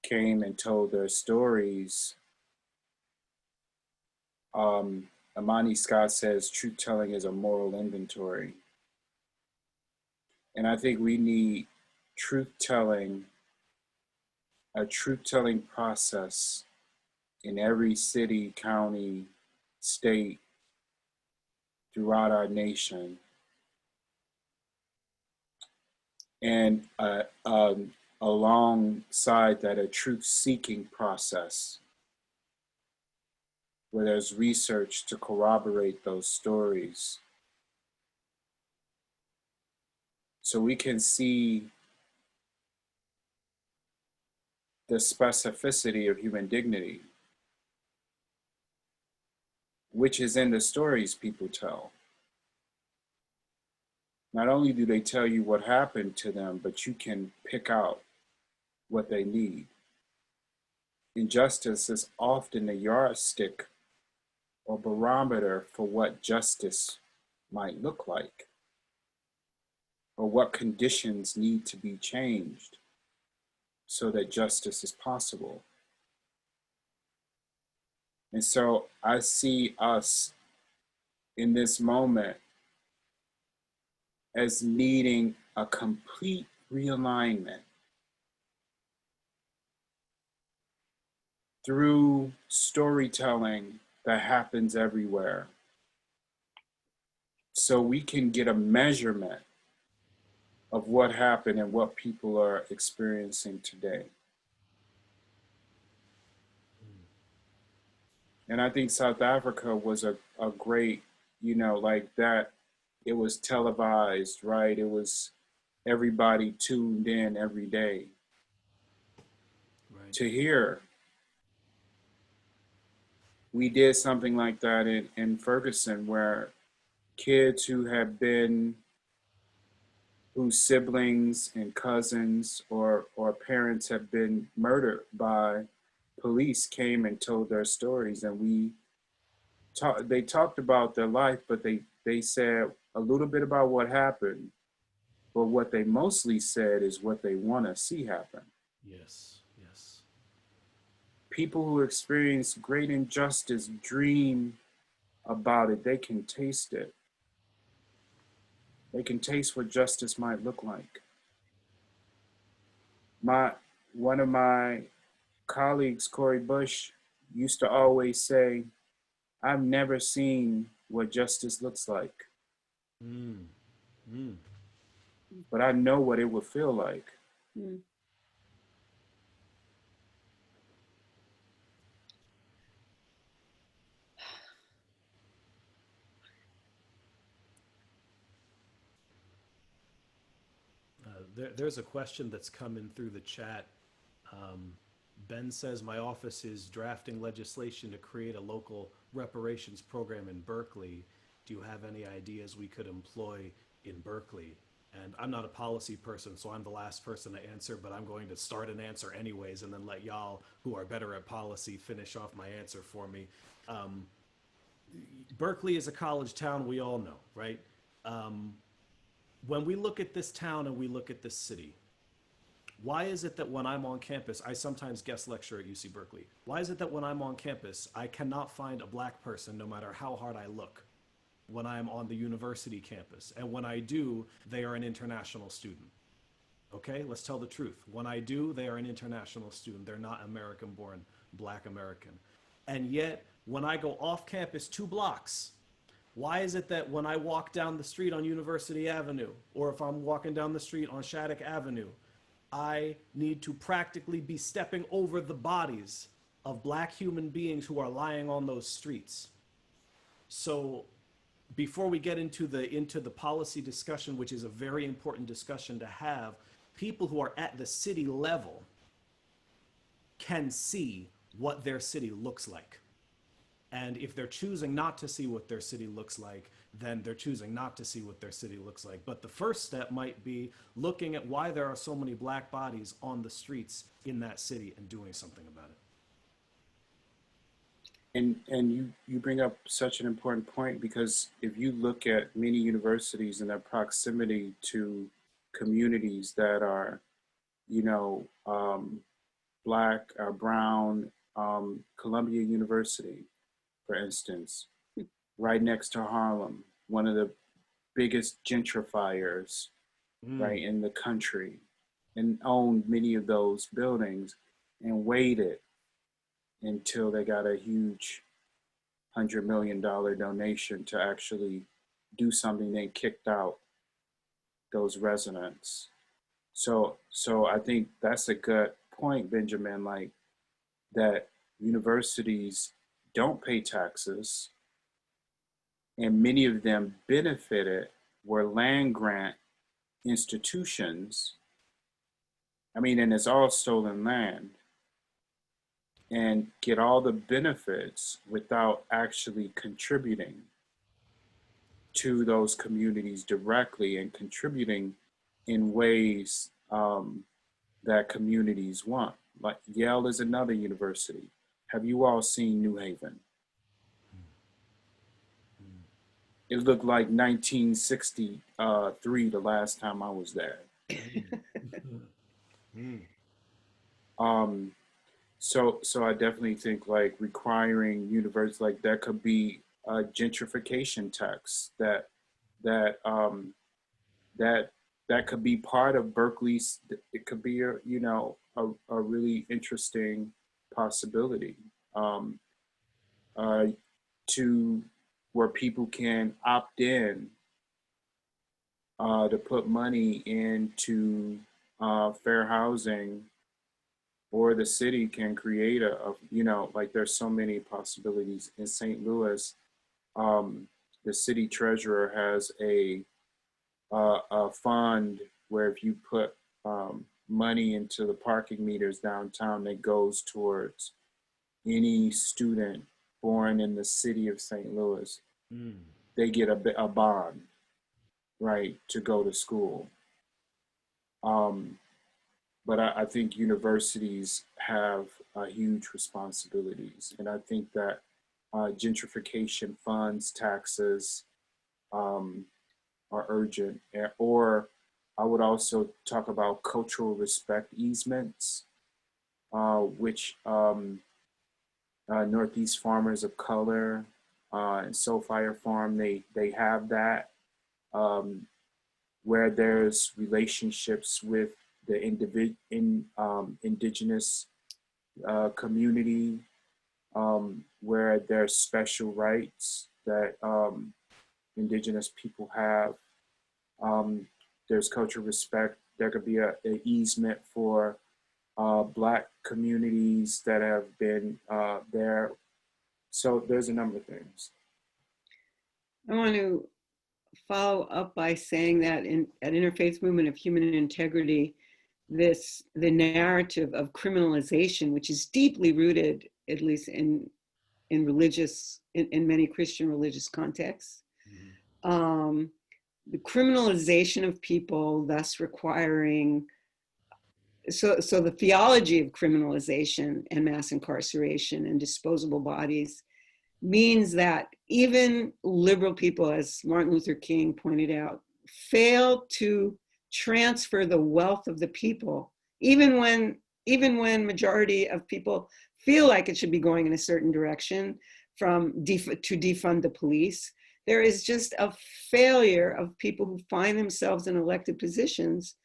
came and told their stories. Amani Scott says truth telling is a moral inventory. And I think we need a truth telling process in every city, county, state, throughout our nation. And alongside that, a truth-seeking process where there's research to corroborate those stories. So we can see the specificity of human dignity, which is in the stories people tell. Not only do they tell you what happened to them, but you can pick out what they need. Injustice is often a yardstick or barometer for what justice might look like, or what conditions need to be changed so that justice is possible. And so I see us in this moment as needing a complete realignment through storytelling that happens everywhere, so we can get a measurement of what happened and what people are experiencing today. And I think South Africa was a great, like that, it was televised, right? It was everybody tuned in every day to hear. We did something like that in Ferguson, where kids whose siblings and cousins or parents have been murdered by police came and told their stories, and they talked about their life, but they said a little bit about what happened, but what they mostly said is what they want to see happen. Yes, yes. People who experience great injustice dream about it. They can taste it. They can taste what justice might look like. One of my colleagues, Corey Bush, used to always say, I've never seen what justice looks like. But I know what it would feel like. There's a question that's coming through the chat. Ben says, my office is drafting legislation to create a local reparations program in Berkeley. Do you have any ideas we could employ in Berkeley? And I'm not a policy person, so I'm the last person to answer, but I'm going to start an answer anyways and then let y'all who are better at policy finish off my answer for me. Berkeley is a college town, we all know, right? When we look at this town and we look at this city, why is it that when I'm on campus, I sometimes guest lecture at UC Berkeley. Why is it that when I'm on campus, I cannot find a black person no matter how hard I look when I'm on the university campus? And when I do, they are an international student. Okay, let's tell the truth. When I do, they are an international student. They're not American-born, black American. And yet, when I go off campus 2 blocks, why is it that when I walk down the street on University Avenue, or if I'm walking down the street on Shattuck Avenue, I need to practically be stepping over the bodies of black human beings who are lying on those streets? So before we get into the policy discussion, which is a very important discussion to have, people who are at the city level can see what their city looks like. And if they're choosing not to see what their city looks like, then they're choosing not to see what their city looks like. But the first step might be looking at why there are so many black bodies on the streets in that city and doing something about it. And you bring up such an important point, because if you look at many universities and their proximity to communities that are, black or brown, Columbia University, for instance, right next to Harlem, one of the biggest gentrifiers, right, in the country, and owned many of those buildings and waited until they got a huge $100 million donation to actually do something. They kicked out those residents. So I think that's a good point, Benjamin, like that universities don't pay taxes, and many of them benefited were land grant institutions. I mean, and it's all stolen land, and get all the benefits without actually contributing to those communities directly and contributing in ways that communities want. Like Yale is another university. Have you all seen New Haven? It looked like 1963 the last time I was there. So I definitely think like requiring universities like that could be a gentrification tax that could be part of Berkeley's. It could be a really interesting possibility to where people can opt in to put money into fair housing, or the city can create like there's so many possibilities in St. Louis. The city treasurer has a fund where if you put money into the parking meters downtown, that goes towards any student born in the city of St. Louis. They get a bond, right, to go to school. But I think universities have huge responsibilities, and I think that gentrification funds, taxes are urgent. Or I would also talk about cultural respect easements, which Northeast Farmers of Color and Soul Fire Farm, they have that, where there's relationships with the indigenous community, where there's special rights that indigenous people have. There's cultural respect. There could be an easement for Black communities that have been there. So there's a number of things. I want to follow up by saying that at Interfaith Movement of Human Integrity, the narrative of criminalization, which is deeply rooted, at least in many Christian religious contexts, the criminalization of people, thus requiring, so the theology of criminalization and mass incarceration and disposable bodies means that even liberal people, as Martin Luther King pointed out, fail to transfer the wealth of the people, even when majority of people feel like it should be going in a certain direction, to defund the police. There is just a failure of people who find themselves in elected positions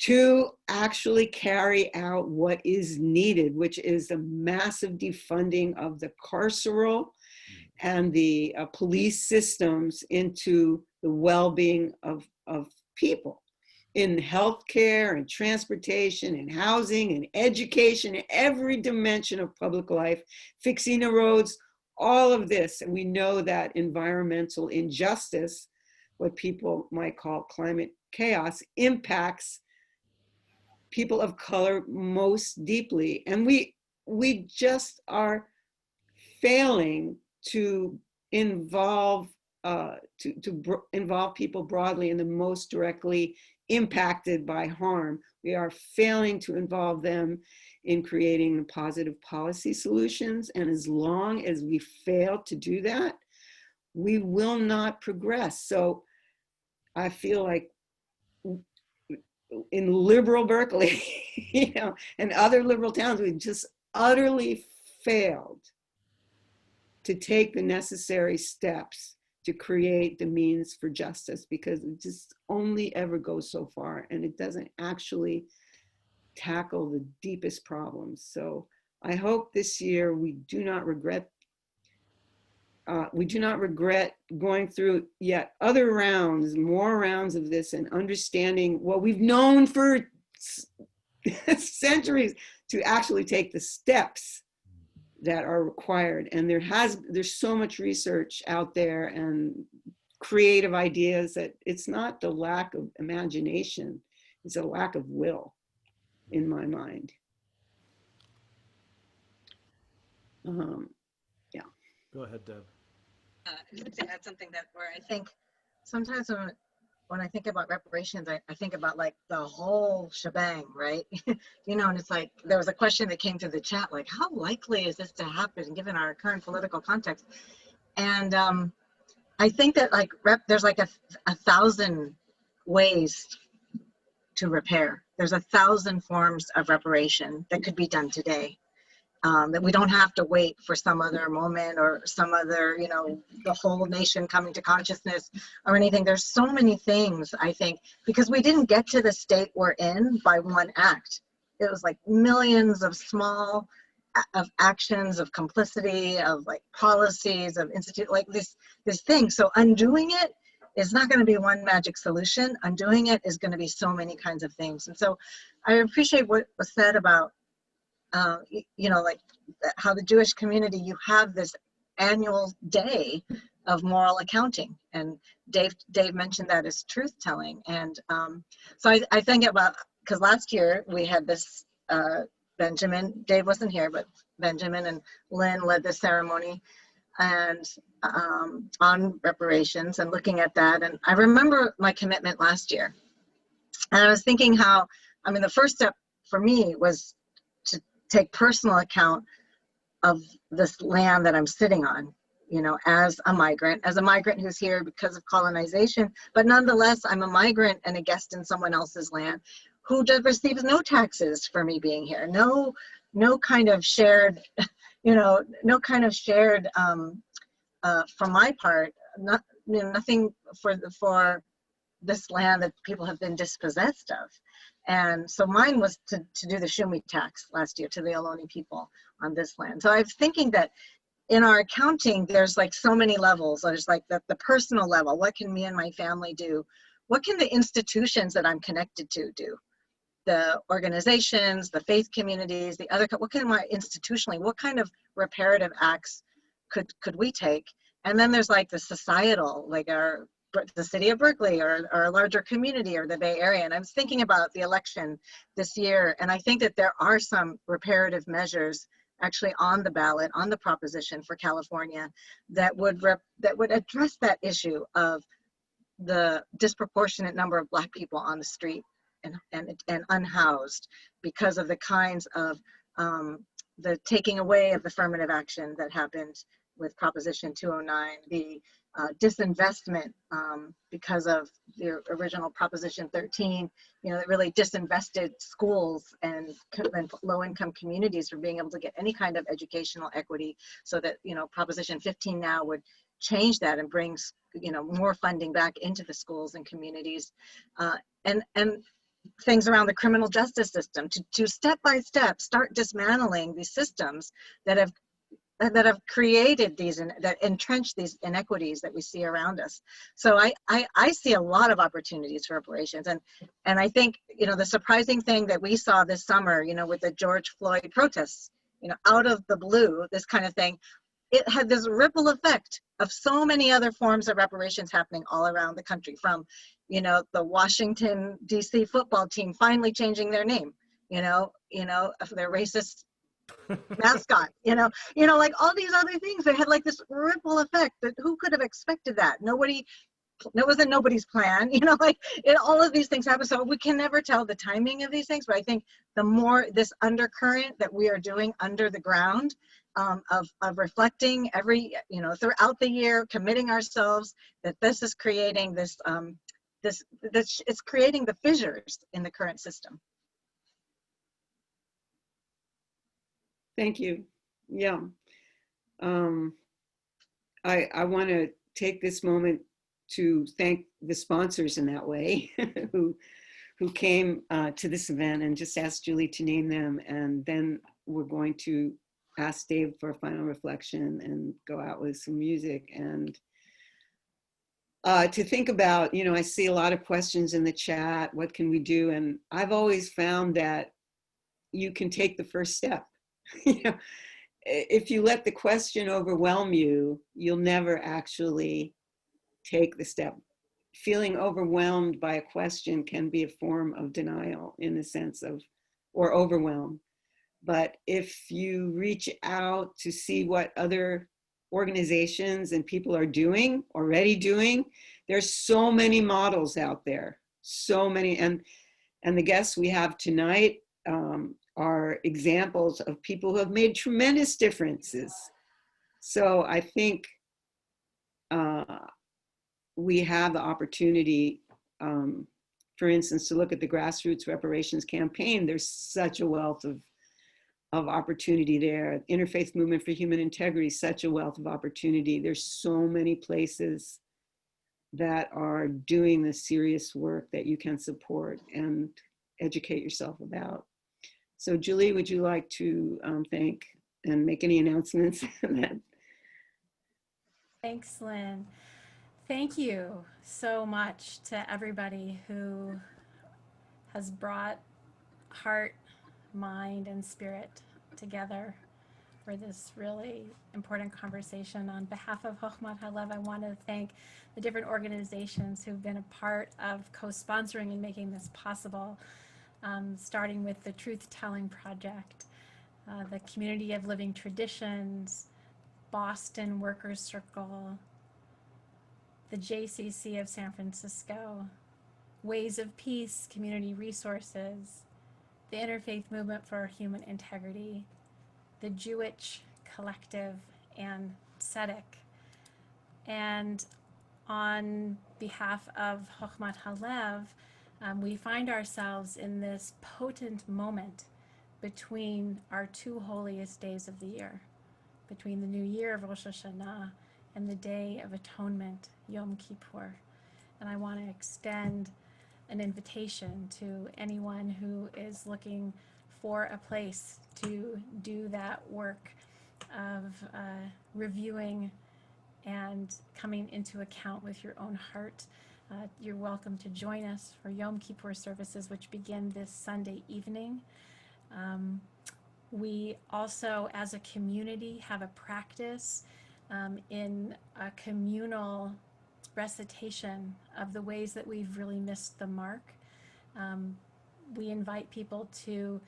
to actually carry out what is needed, which is a massive defunding of the carceral and the police systems into the well-being of people in healthcare and transportation and housing and education, every dimension of public life, fixing the roads, all of this. And we know that environmental injustice, what people might call climate chaos, impacts people of color most deeply. And we just are failing to involve involve people broadly and the most directly impacted by harm. We are failing to involve them in creating positive policy solutions. And as long as we fail to do that, we will not progress. So I feel like in liberal Berkeley, and other liberal towns, we just utterly failed to take the necessary steps to create the means for justice, because it just only ever goes so far and it doesn't actually tackle the deepest problems. So I hope this year we do not regret going through yet other rounds, more rounds of this, and understanding what we've known for centuries, to actually take the steps that are required. And there's so much research out there and creative ideas that it's not the lack of imagination, it's a lack of will in my mind. Yeah. Go ahead, Deb. I'd like to add something that where I think sometimes when I think about reparations, I think about like the whole shebang, right? You know, and it's like, there was a question that came through the chat, like, how likely is this to happen given our current political context? And I think that like there's like a 1,000 ways to repair. There's 1,000 forms of reparation that could be done today. That we don't have to wait for some other moment or some other, you know, the whole nation coming to consciousness or anything. There's so many things, I think, because we didn't get to the state we're in by one act. It was like millions of small of actions, of complicity, of like policies, of institute, like this thing. So undoing it is not going to be one magic solution. Undoing it is going to be so many kinds of things. And so I appreciate what was said about you know, like how the Jewish community, you have this annual day of moral accounting, and Dave mentioned that as truth telling. And so I think about, because last year we had this Benjamin, Dave wasn't here, but Benjamin and Lynn led the ceremony and on reparations and looking at that. And I remember my commitment last year, and I was thinking how, I mean, the first step for me was to take personal account of this land that I'm sitting on, you know, as a migrant who's here because of colonization, but nonetheless, I'm a migrant and a guest in someone else's land who receives no taxes for me being here, no kind of shared, you know, no kind of shared, from my part, nothing for this land that people have been dispossessed of. And so mine was to do the Shumi tax last year to the Ohlone people on this land. So I was thinking that in our accounting, there's like so many levels. There's like the personal level. What can me and my family do? What can the institutions that I'm connected to do? The organizations, the faith communities, the other, what can my institutionally, what kind of reparative acts could we take? And then there's like the societal, like the city of Berkeley or a larger community or the Bay Area. And I was thinking about the election this year, and I think that there are some reparative measures actually on the ballot, on the proposition for California that would address that issue of the disproportionate number of Black people on the street and unhoused because of the kinds of the taking away of affirmative action that happened with Proposition 209, the disinvestment because of the original Proposition 13, you know, that really disinvested schools and low-income communities from being able to get any kind of educational equity, so that, you know, Proposition 15 now would change that and brings, you know, more funding back into the schools and communities, and things around the criminal justice system to step by step start dismantling these systems that have created these and that entrench these inequities that we see around us. So I see a lot of opportunities for reparations, and I think, you know, the surprising thing that we saw this summer, you know, with the George Floyd protests, you know, out of the blue, this kind of thing, it had this ripple effect of so many other forms of reparations happening all around the country, from, you know, the Washington DC football team finally changing their name, you know, their racist mascot, you know, like all these other things that had like this ripple effect that who could have expected that? That wasn't nobody's plan, you know, like all of these things happen. So we can never tell the timing of these things, but I think the more this undercurrent that we are doing under the ground of reflecting every, you know, throughout the year, committing ourselves that this is creating this, it's creating the fissures in the current system. Thank you. Yeah. I want to take this moment to thank the sponsors in that way who came to this event, and just ask Julie to name them. And then we're going to ask Dave for a final reflection and go out with some music. And to think about, I see a lot of questions in the chat. What can we do? And I've always found that you can take the first step. If you let the question overwhelm you, you'll never actually take the step. Feeling overwhelmed by a question can be a form of denial in the sense of, or overwhelm. But if you reach out to see what other organizations and people are already doing, there's so many models out there, so many. And the guests we have tonight are examples of people who have made tremendous differences. So I think we have the opportunity, for instance, to look at the grassroots reparations campaign. There's such a wealth of opportunity there. Interfaith Movement for Human Integrity, such a wealth of opportunity. There's so many places that are doing the serious work that you can support and educate yourself about. So Julie, would you like to thank and make any announcements? Thanks, Lynn. Thank you so much to everybody who has brought heart, mind, and spirit together for this really important conversation. On behalf of Chochmat Halev, I want to thank the different organizations who've been a part of co-sponsoring and making this possible, starting with the Truth Telling Project, the Community of Living Traditions, Boston Workers Circle, the JCC of San Francisco, Ways of Peace Community Resources, the Interfaith Movement for Human Integrity, the Jewish Collective, and Tzedek. And on behalf of Chochmat Halev, we find ourselves in this potent moment between our two holiest days of the year, between the new year of Rosh Hashanah and the Day of Atonement, Yom Kippur. And I want to extend an invitation to anyone who is looking for a place to do that work of reviewing and coming into account with your own heart. You're welcome to join us for Yom Kippur services, which begin this Sunday evening. We also, as a community, have a practice in a communal recitation of the ways that we've really missed the mark. We invite people to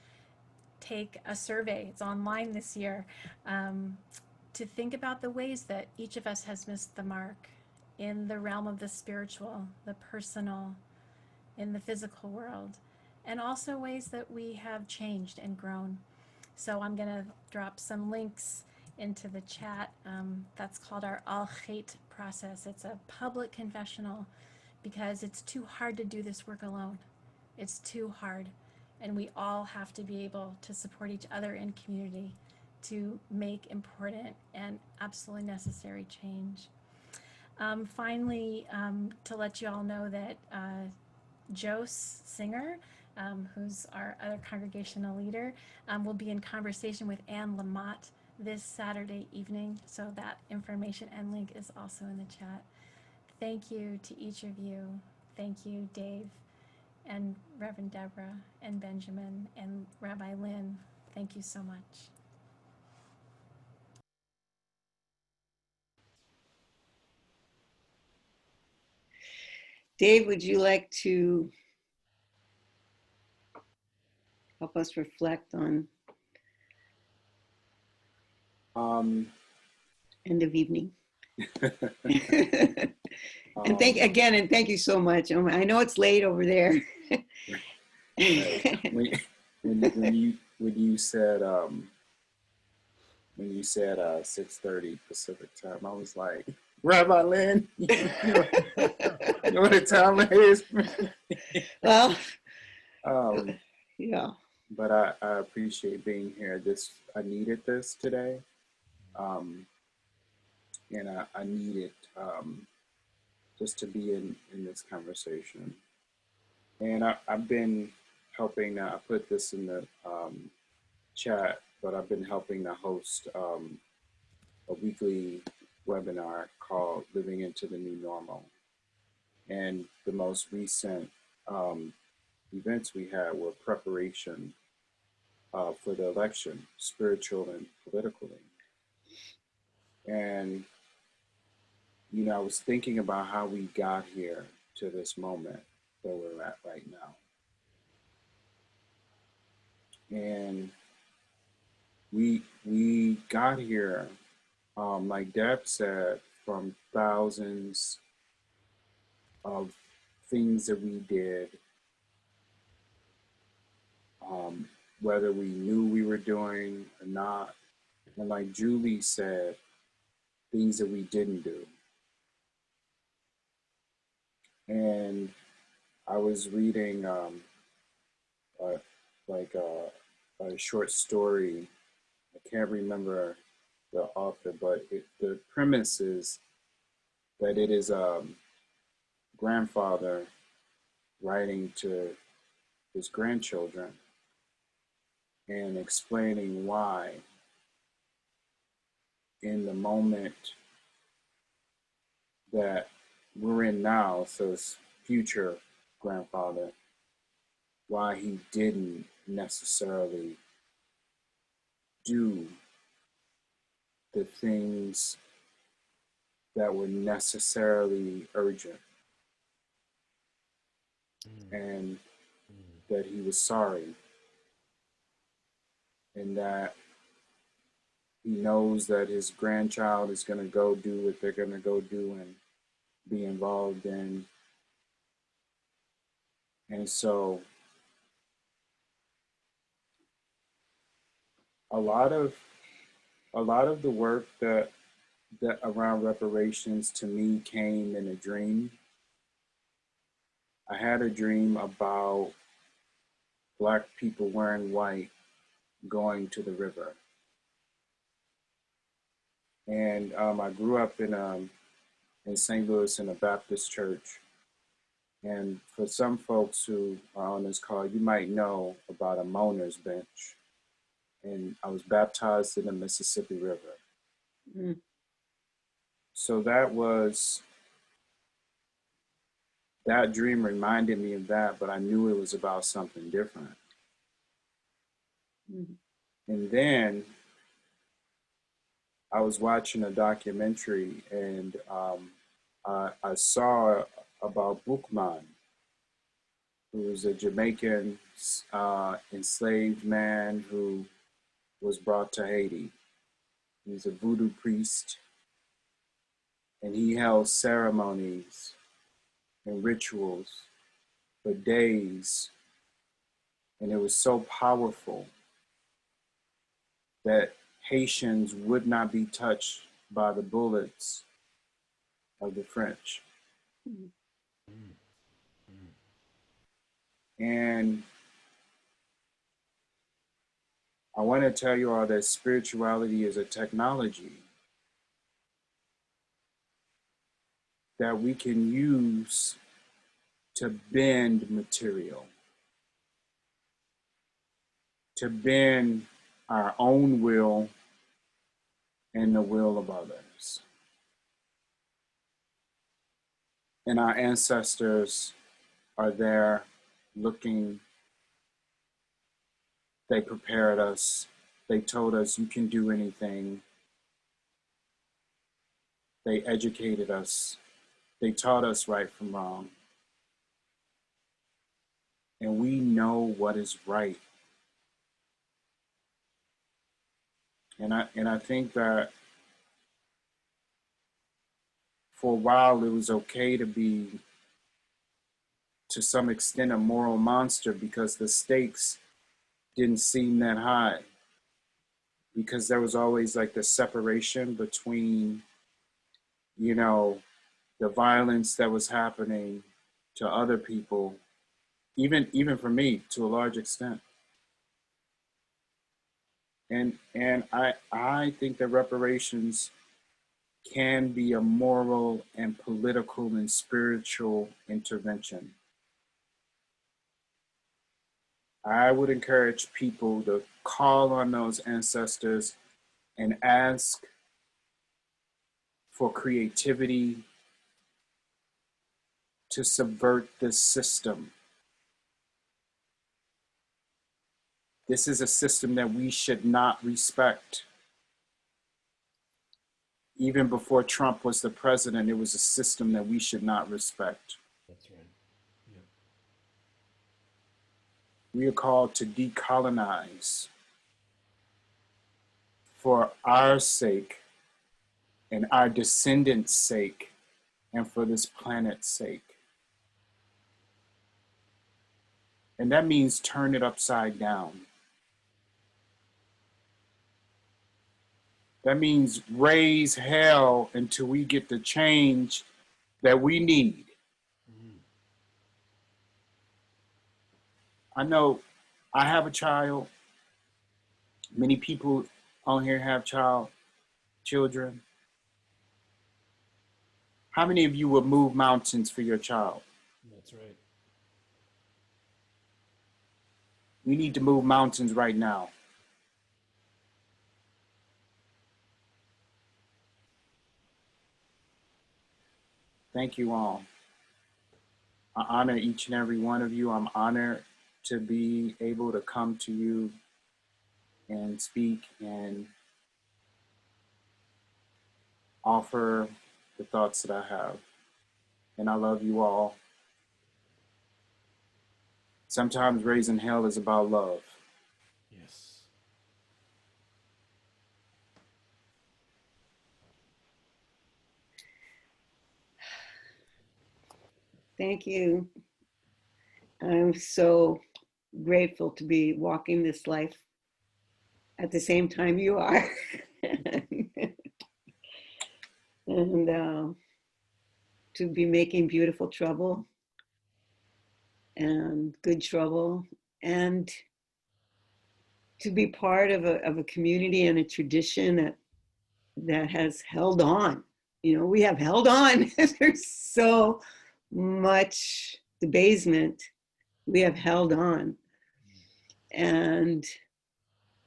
take a survey, it's online this year, to think about the ways that each of us has missed the mark in the realm of the spiritual, the personal, in the physical world, and also ways that we have changed and grown. So I'm going to drop some links into the chat. That's called our Al Chet process. It's a public confessional because it's too hard to do this work alone. It's too hard. And we all have to be able to support each other in community to make important and absolutely necessary change. Finally, to let you all know that Jose Singer, who's our other congregational leader, will be in conversation with Anne Lamott this Saturday evening. So that information and link is also in the chat. Thank you to each of you. Thank you, Dave, and Reverend Deborah, and Benjamin, and Rabbi Lynn. Thank you so much. Dave, would you like to help us reflect on end of evening? And thank you so much. I know it's late over there. when you said 6:30 Pacific time, I was like, Rabbi Lynn, you know what the time it is? Well, yeah. But I appreciate being here. I needed this today. And I needed just to be in this conversation. And I've been helping, I put this in the chat, but I've been helping to host a weekly webinar called Living into the New Normal. And the most recent events we had were preparation for the election, spiritual and politically. And, you know, I was thinking about how we got here to this moment that we're at right now. And we got here, like Deb said, from thousands of things that we did, whether we knew we were doing or not. And like Julie said, things that we didn't do. And I was reading a short story. I can't remember the author, but the premise is that it is a grandfather writing to his grandchildren and explaining why in the moment that we're in now, so his future grandfather, why he didn't necessarily do the things that were necessarily urgent, and that he was sorry, and that he knows that his grandchild is going to go do what they're going to go do and be involved in. And so a lot of the work that around reparations to me came in a dream. I had a dream about Black people wearing white going to the river. And I grew up in St. Louis in a Baptist church. And for some folks who are on this call, you might know about a moaner's bench. And I was baptized in the Mississippi River. Mm. So that dream reminded me of that, but I knew it was about something different. Mm. And then I was watching a documentary, and I saw about Boukman, who was a Jamaican enslaved man who was brought to Haiti. He's a voodoo priest, and he held ceremonies and rituals for days, and it was so powerful that Haitians would not be touched by the bullets of the French. Mm. And I want to tell you all that spirituality is a technology that we can use to bend material, to bend our own will and the will of others. And our ancestors are there looking. They prepared us. They told us you can do anything. They educated us. They taught us right from wrong. And we know what is right. And I think that for a while it was okay to be, to some extent, a moral monster because the stakes didn't seem that high. Because there was always like the separation between, you know, the violence that was happening to other people, even for me to a large extent. And I think that reparations can be a moral and political and spiritual intervention. I would encourage people to call on those ancestors and ask for creativity to subvert this system. This is a system that we should not respect. Even before Trump was the president, it was a system that we should not respect. That's right. Yeah. We are called to decolonize for our sake and our descendants' sake and for this planet's sake. And that means turn it upside down. That means raise hell until we get the change that we need. I know I have a child. Many people on here have children. How many of you would move mountains for your child? That's right. We need to move mountains right now. Thank you all. I honor each and every one of you. I'm honored to be able to come to you and speak and offer the thoughts that I have. And I love you all. Sometimes raising hell is about love. Yes. Thank you. I'm so grateful to be walking this life at the same time you are. And to be making beautiful trouble and good trouble, and to be part of a community and a tradition that has held on. You know, we have held on. There's so much debasement. We have held on. And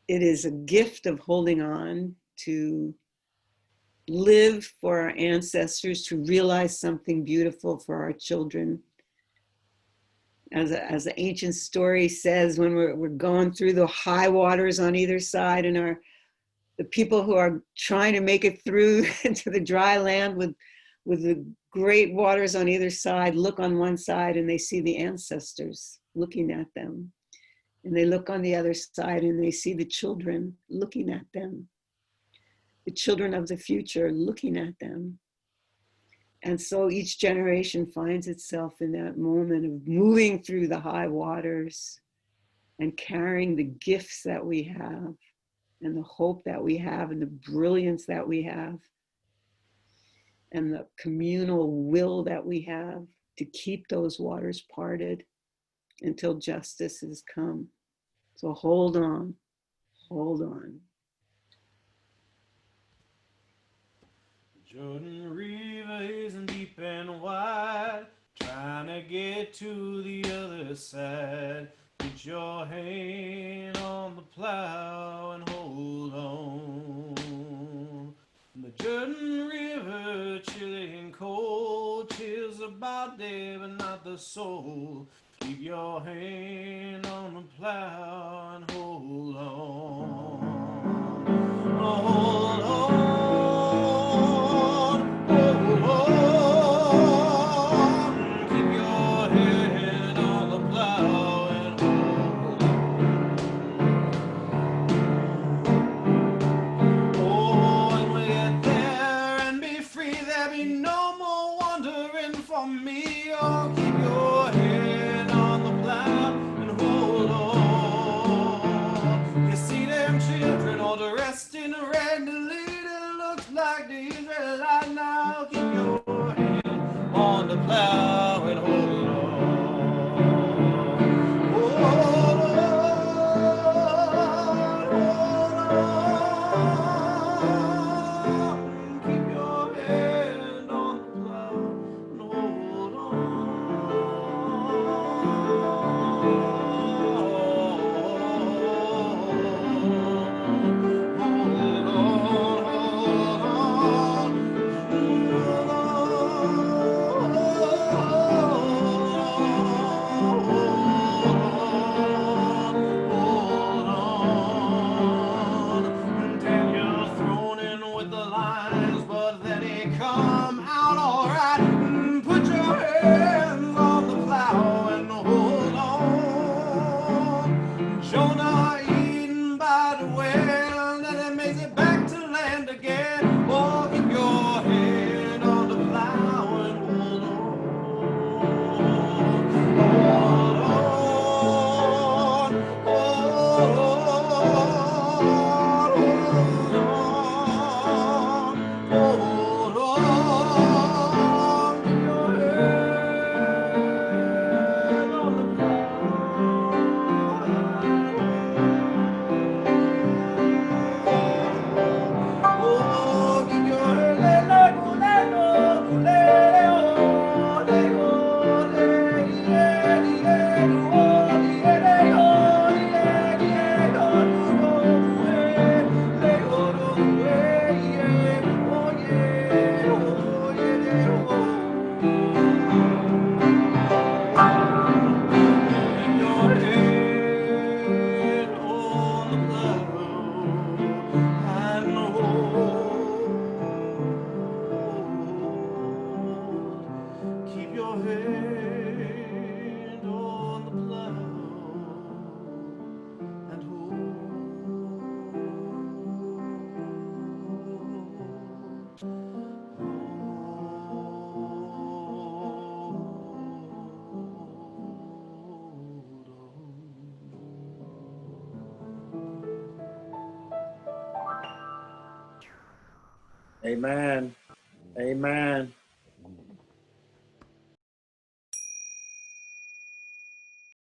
it is a gift of holding on to live for our ancestors, to realize something beautiful for our children. As the ancient story says, when we're going through the high waters on either side, and the people who are trying to make it through into the dry land with the great waters on either side, look on one side and they see the ancestors looking at them. And they look on the other side and they see the children looking at them. The children of the future looking at them. And so each generation finds itself in that moment of moving through the high waters and carrying the gifts that we have and the hope that we have and the brilliance that we have and the communal will that we have to keep those waters parted until justice has come. So hold on, hold on. Jordan River isn't deep and wide, trying to get to the other side. Put your hand on the plow and hold on. The Jordan River, chilly and cold, chills the body but not the soul. Keep your hand on the plow and hold on. Hold on. Plow and hold on. Hold on. Keep your hand on the plow and hold on. Amen. Amen.